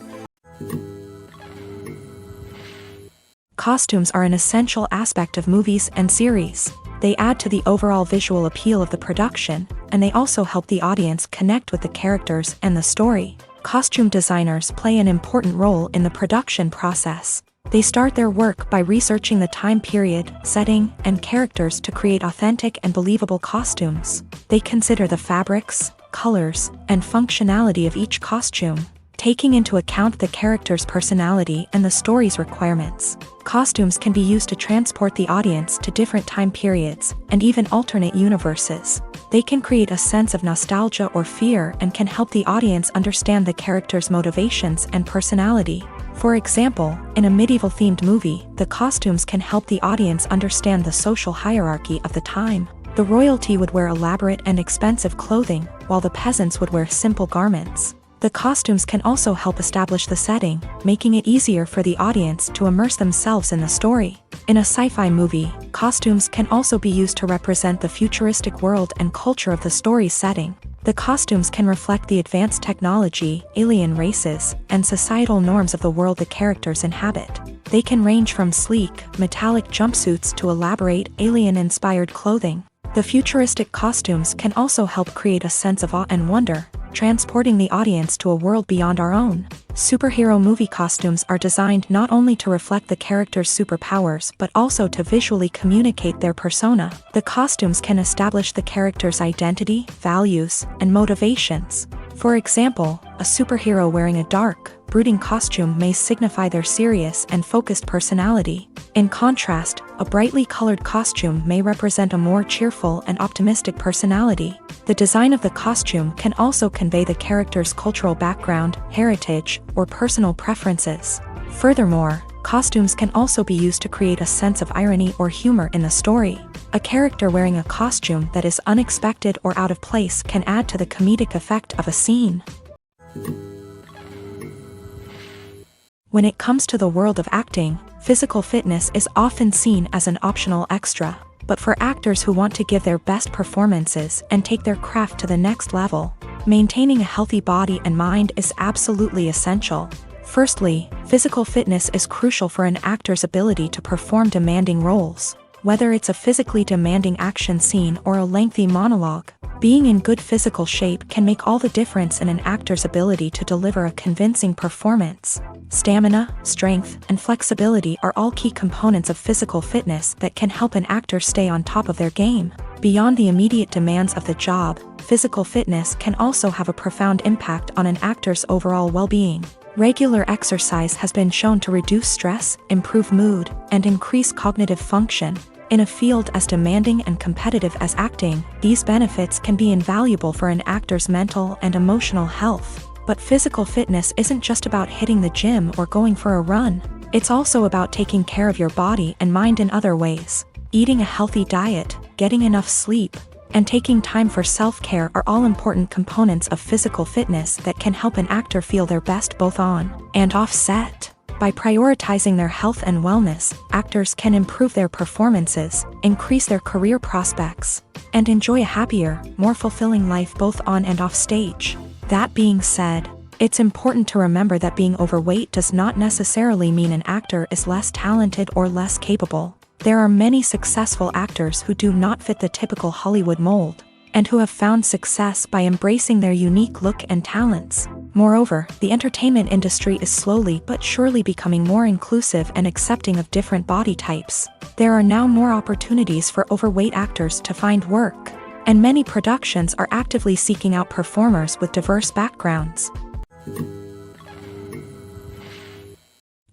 Costumes are an essential aspect of movies and series. They add to the overall visual appeal of the production, and they also help the audience connect with the characters and the story. Costume designers play an important role in the production process. They start their work by researching the time period, setting, and characters to create authentic and believable costumes. They consider the fabrics, colors, and functionality of each costume, taking into account the character's personality and the story's requirements. Costumes can be used to transport the audience to different time periods and even alternate universes. They can create a sense of nostalgia or fear and can help the audience understand the character's motivations and personality. For example, in a medieval-themed movie, the costumes can help the audience understand the social hierarchy of the time. The royalty would wear elaborate and expensive clothing, while the peasants would wear simple garments. The costumes can also help establish the setting, making it easier for the audience to immerse themselves in the story. In a sci-fi movie, costumes can also be used to represent the futuristic world and culture of the story's setting. The costumes can reflect the advanced technology, alien races, and societal norms of the world the characters inhabit. They can range from sleek, metallic jumpsuits to elaborate, alien-inspired clothing. The futuristic costumes can also help create a sense of awe and wonder, transporting the audience to a world beyond our own. Superhero movie costumes are designed not only to reflect the character's superpowers but also to visually communicate their persona. The costumes can establish the character's identity, values, and motivations. For example, a superhero wearing a dark, brooding costume may signify their serious and focused personality. In contrast, A brightly colored costume may represent a more cheerful and optimistic personality. The design of the costume can also convey the character's cultural background, heritage, or personal preferences. Furthermore, costumes can also be used to create a sense of irony or humor in the story. A character wearing a costume that is unexpected or out of place can add to the comedic effect of a scene. When it comes to the world of acting, physical fitness is often seen as an optional extra. But for actors who want to give their best performances and take their craft to the next level, maintaining a healthy body and mind is absolutely essential. Firstly, physical fitness is crucial for an actor's ability to perform demanding roles. Whether it's a physically demanding action scene or a lengthy monologue, being in good physical shape can make all the difference in an actor's ability to deliver a convincing performance. Stamina, strength, and flexibility are all key components of physical fitness that can help an actor stay on top of their game. Beyond the immediate demands of the job, physical fitness can also have a profound impact on an actor's overall well-being. Regular exercise has been shown to reduce stress, improve mood, and increase cognitive function. In a field as demanding and competitive as acting, these benefits can be invaluable for an actor's mental and emotional health. But physical fitness isn't just about hitting the gym or going for a run. It's also about taking care of your body and mind in other ways. Eating a healthy diet, getting enough sleep, and taking time for self-care are all important components of physical fitness that can help an actor feel their best both on and off set. By prioritizing their health and wellness, actors can improve their performances, increase their career prospects, and enjoy a happier, more fulfilling life both on and off stage. That being said, it's important to remember that being overweight does not necessarily mean an actor is less talented or less capable. There are many successful actors who do not fit the typical Hollywood mold, and who have found success by embracing their unique look and talents. Moreover, the entertainment industry is slowly but surely becoming more inclusive and accepting of different body types. There are now more opportunities for overweight actors to find work, and many productions are actively seeking out performers with diverse backgrounds.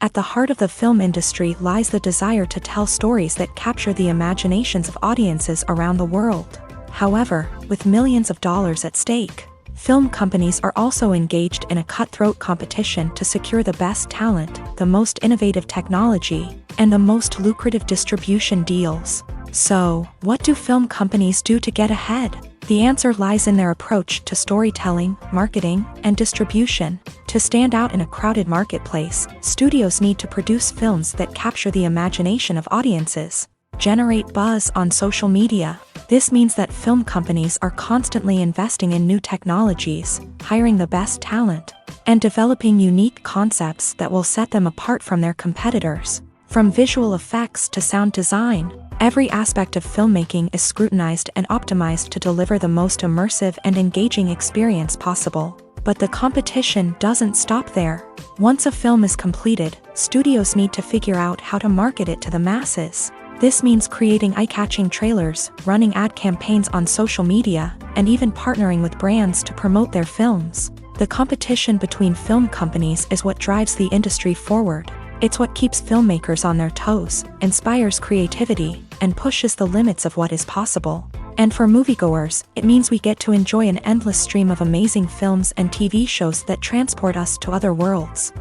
At the heart of the film industry lies the desire to tell stories that capture the imaginations of audiences around the world. However, with millions of dollars at stake, film companies are also engaged in a cutthroat competition to secure the best talent, the most innovative technology, and the most lucrative distribution deals. So, what do film companies do to get ahead? The answer lies in their approach to storytelling, marketing, and distribution. To stand out in a crowded marketplace, studios need to produce films that capture the imagination of audiences, generate buzz on social media. This means that film companies are constantly investing in new technologies, hiring the best talent, and developing unique concepts that will set them apart from their competitors. From visual effects to sound design, every aspect of filmmaking is scrutinized and optimized to deliver the most immersive and engaging experience possible. But the competition doesn't stop there. Once a film is completed, studios need to figure out how to market it to the masses. This means creating eye-catching trailers, running ad campaigns on social media, and even partnering with brands to promote their films. The competition between film companies is what drives the industry forward. It's what keeps filmmakers on their toes, inspires creativity, and pushes the limits of what is possible. And for moviegoers, it means we get to enjoy an endless stream of amazing films and TV shows that transport us to other worlds.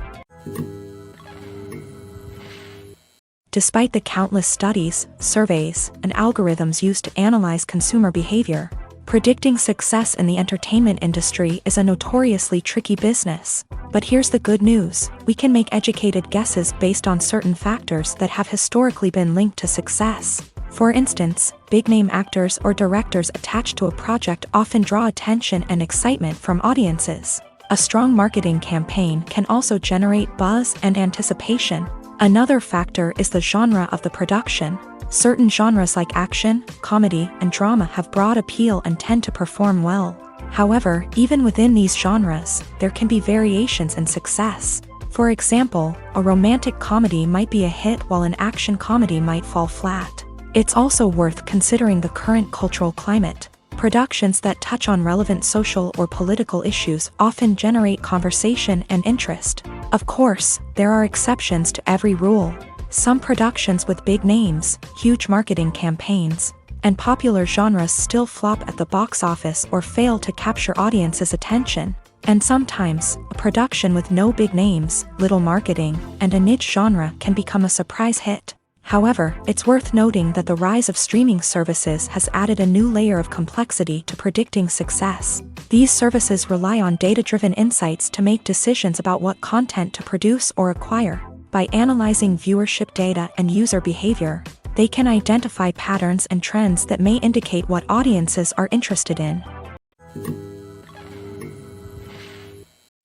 Despite the countless studies, surveys, and algorithms used to analyze consumer behavior, predicting success in the entertainment industry is a notoriously tricky business. But here's the good news: we can make educated guesses based on certain factors that have historically been linked to success. For instance, big-name actors or directors attached to a project often draw attention and excitement from audiences. A strong marketing campaign can also generate buzz and anticipation. Another factor is the genre of the production. Certain genres like action, comedy, and drama have broad appeal and tend to perform well. However, even within these genres, there can be variations in success. For example, a romantic comedy might be a hit while an action comedy might fall flat. It's also worth considering the current cultural climate. Productions that touch on relevant social or political issues often generate conversation and interest. Of course, there are exceptions to every rule. Some productions with big names, huge marketing campaigns, and popular genres still flop at the box office or fail to capture audiences' attention. And sometimes, a production with no big names, little marketing, and a niche genre can become a surprise hit. However, it's worth noting that the rise of streaming services has added a new layer of complexity to predicting success. These services rely on data-driven insights to make decisions about what content to produce or acquire. By analyzing viewership data and user behavior, they can identify patterns and trends that may indicate what audiences are interested in.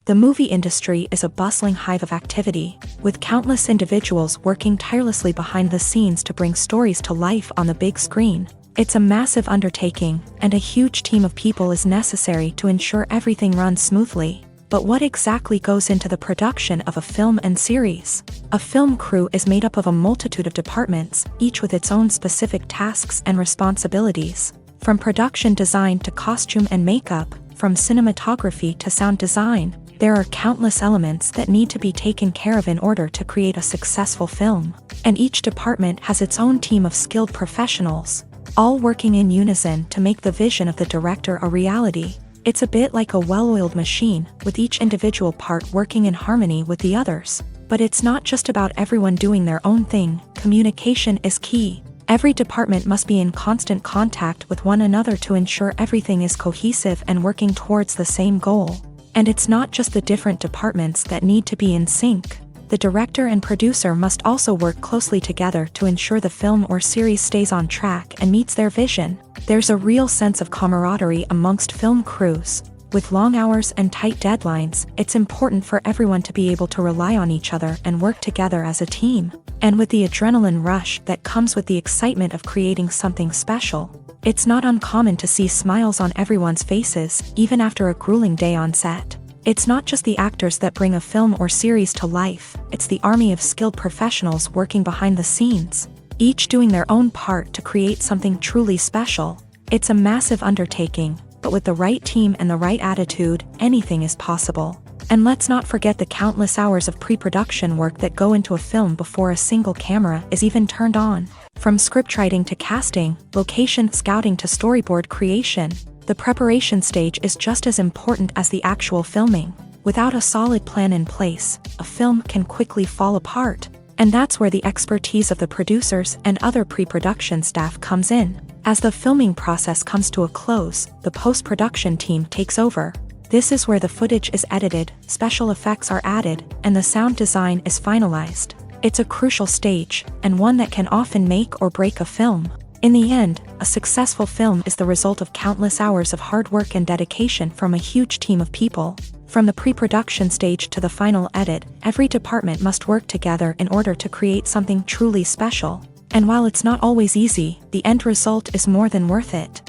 The movie industry is a bustling hive of activity, with countless individuals working tirelessly behind the scenes to bring stories to life on the big screen. It's a massive undertaking, and a huge team of people is necessary to ensure everything runs smoothly. But what exactly goes into the production of a film and series? A film crew is made up of a multitude of departments, each with its own specific tasks and responsibilities. From production design to costume and makeup, from cinematography to sound design, there are countless elements that need to be taken care of in order to create a successful film. And each department has its own team of skilled professionals, all working in unison to make the vision of the director a reality. It's a bit like a well-oiled machine, with each individual part working in harmony with the others. But it's not just about everyone doing their own thing. Communication is key. Every department must be in constant contact with one another to ensure everything is cohesive and working towards the same goal. And it's not just the different departments that need to be in sync. The director and producer must also work closely together to ensure the film or series stays on track and meets their vision. There's a real sense of camaraderie amongst film crews. With long hours and tight deadlines, it's important for everyone to be able to rely on each other and work together as a team. And with the adrenaline rush that comes with the excitement of creating something special, it's not uncommon to see smiles on everyone's faces, even after a grueling day on set. It's not just the actors that bring a film or series to life, it's the army of skilled professionals working behind the scenes, each doing their own part to create something truly special. It's a massive undertaking, but with the right team and the right attitude, anything is possible. And let's not forget the countless hours of pre-production work that go into a film before a single camera is even turned on. From scriptwriting to casting, location scouting to storyboard creation, the preparation stage is just as important as the actual filming. Without a solid plan in place, a film can quickly fall apart. And that's where the expertise of the producers and other pre-production staff comes in. As the filming process comes to a close, the post-production team takes over. This is where the footage is edited, special effects are added, and the sound design is finalized. It's a crucial stage, and one that can often make or break a film. In the end, a successful film is the result of countless hours of hard work and dedication from a huge team of people. From the pre-production stage to the final edit, every department must work together in order to create something truly special. And while it's not always easy, the end result is more than worth it.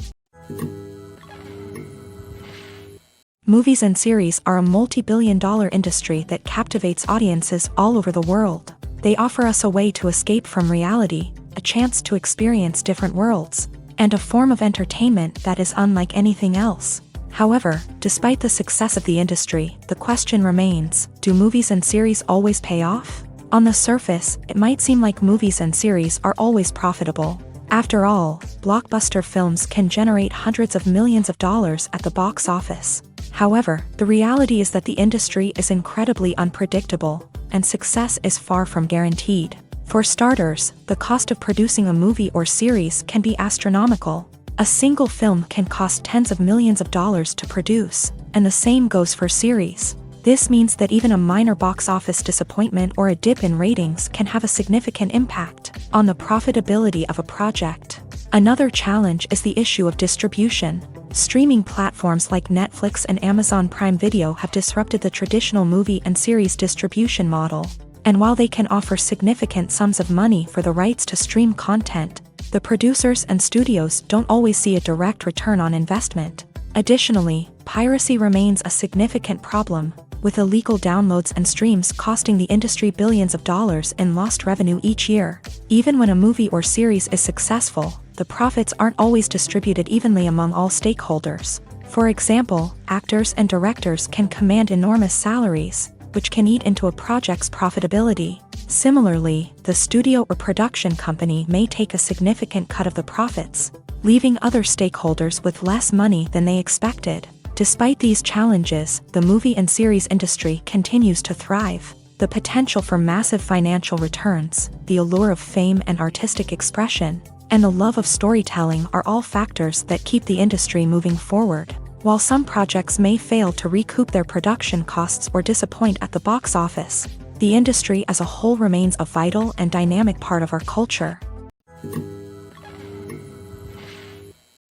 Movies and series are a multi-billion-dollar industry that captivates audiences all over the world. They offer us a way to escape from reality, a chance to experience different worlds, and a form of entertainment that is unlike anything else. However, despite the success of the industry, the question remains, do movies and series always pay off? On the surface, it might seem like movies and series are always profitable. After all, blockbuster films can generate hundreds of millions of dollars at the box office. However, the reality is that the industry is incredibly unpredictable, and success is far from guaranteed. For starters, the cost of producing a movie or series can be astronomical. A single film can cost tens of millions of dollars to produce, and the same goes for series. This means that even a minor box office disappointment or a dip in ratings can have a significant impact on the profitability of a project. Another challenge is the issue of distribution. Streaming platforms like Netflix and Amazon Prime Video have disrupted the traditional movie and series distribution model. And while they can offer significant sums of money for the rights to stream content, the producers and studios don't always see a direct return on investment. Additionally, piracy remains a significant problem, with illegal downloads and streams costing the industry billions of dollars in lost revenue each year. Even when a movie or series is successful, the profits aren't always distributed evenly among all stakeholders. For example, actors and directors can command enormous salaries, which can eat into a project's profitability. Similarly, the studio or production company may take a significant cut of the profits, leaving other stakeholders with less money than they expected. Despite these challenges, the movie and series industry continues to thrive. The potential for massive financial returns, the allure of fame and artistic expression, and the love of storytelling are all factors that keep the industry moving forward. While some projects may fail to recoup their production costs or disappoint at the box office, the industry as a whole remains a vital and dynamic part of our culture.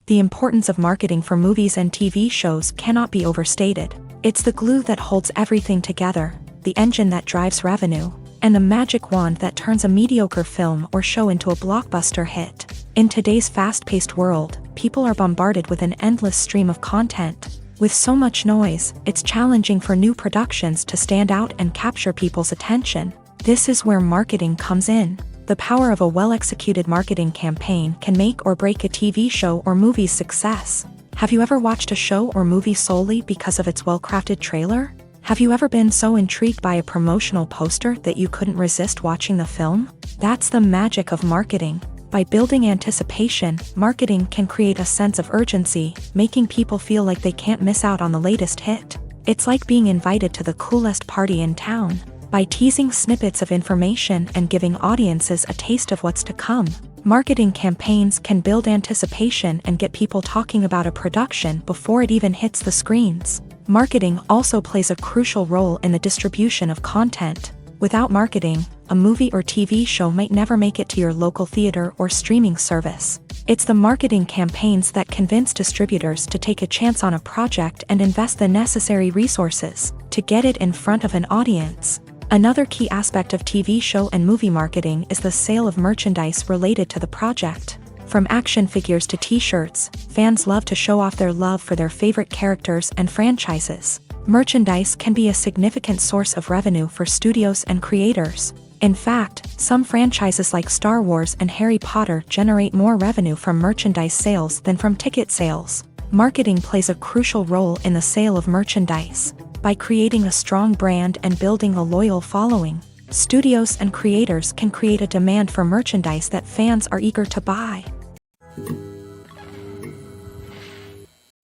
The importance of marketing for movies and TV shows cannot be overstated. It's the glue that holds everything together, the engine that drives revenue, and the magic wand that turns a mediocre film or show into a blockbuster hit. In today's fast-paced world, people are bombarded with an endless stream of content. With so much noise, it's challenging for new productions to stand out and capture people's attention. This is where marketing comes in. The power of a well-executed marketing campaign can make or break a TV show or movie's success. Have you ever watched a show or movie solely because of its well-crafted trailer? Have you ever been so intrigued by a promotional poster that you couldn't resist watching the film? That's the magic of marketing. By building anticipation, marketing can create a sense of urgency, making people feel like they can't miss out on the latest hit. It's like being invited to the coolest party in town. By teasing snippets of information and giving audiences a taste of what's to come, marketing campaigns can build anticipation and get people talking about a production before it even hits the screens. Marketing also plays a crucial role in the distribution of content. Without marketing, a movie or TV show might never make it to your local theater or streaming service. It's the marketing campaigns that convince distributors to take a chance on a project and invest the necessary resources to get it in front of an audience. Another key aspect of TV show and movie marketing is the sale of merchandise related to the project. From action figures to t-shirts, fans love to show off their love for their favorite characters and franchises. Merchandise can be a significant source of revenue for studios and creators. In fact, some franchises like Star Wars and Harry Potter generate more revenue from merchandise sales than from ticket sales. Marketing plays a crucial role in the sale of merchandise. By creating a strong brand and building a loyal following, studios and creators can create a demand for merchandise that fans are eager to buy.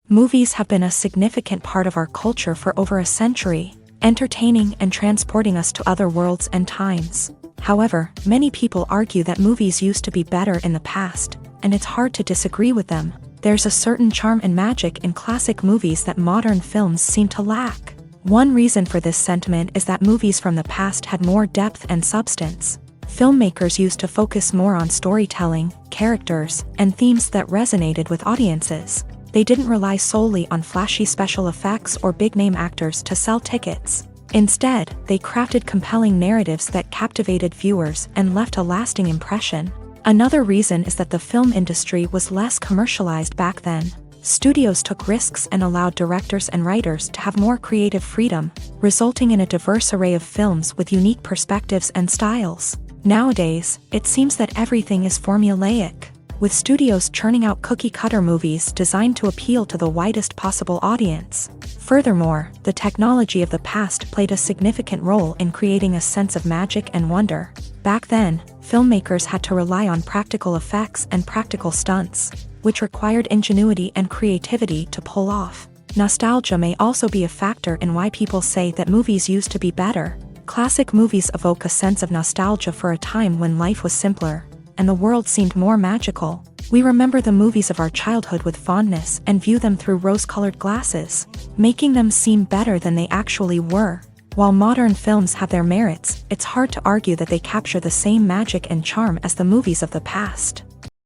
Movies have been a significant part of our culture for over a century, entertaining and transporting us to other worlds and times. However, many people argue that movies used to be better in the past, and it's hard to disagree with them. There's a certain charm and magic in classic movies that modern films seem to lack. One reason for this sentiment is that movies from the past had more depth and substance. Filmmakers used to focus more on storytelling, characters, and themes that resonated with audiences. They didn't rely solely on flashy special effects or big-name actors to sell tickets. Instead, they crafted compelling narratives that captivated viewers and left a lasting impression. Another reason is that the film industry was less commercialized back then. Studios took risks and allowed directors and writers to have more creative freedom, resulting in a diverse array of films with unique perspectives and styles. Nowadays, it seems that everything is formulaic, with studios churning out cookie-cutter movies designed to appeal to the widest possible audience. Furthermore, the technology of the past played a significant role in creating a sense of magic and wonder. Back then, filmmakers had to rely on practical effects and practical stunts, which required ingenuity and creativity to pull off. Nostalgia may also be a factor in why people say that movies used to be better. Classic movies evoke a sense of nostalgia for a time when life was simpler, and the world seemed more magical. We remember the movies of our childhood with fondness and view them through rose-colored glasses, making them seem better than they actually were. While modern films have their merits, it's hard to argue that they capture the same magic and charm as the movies of the past.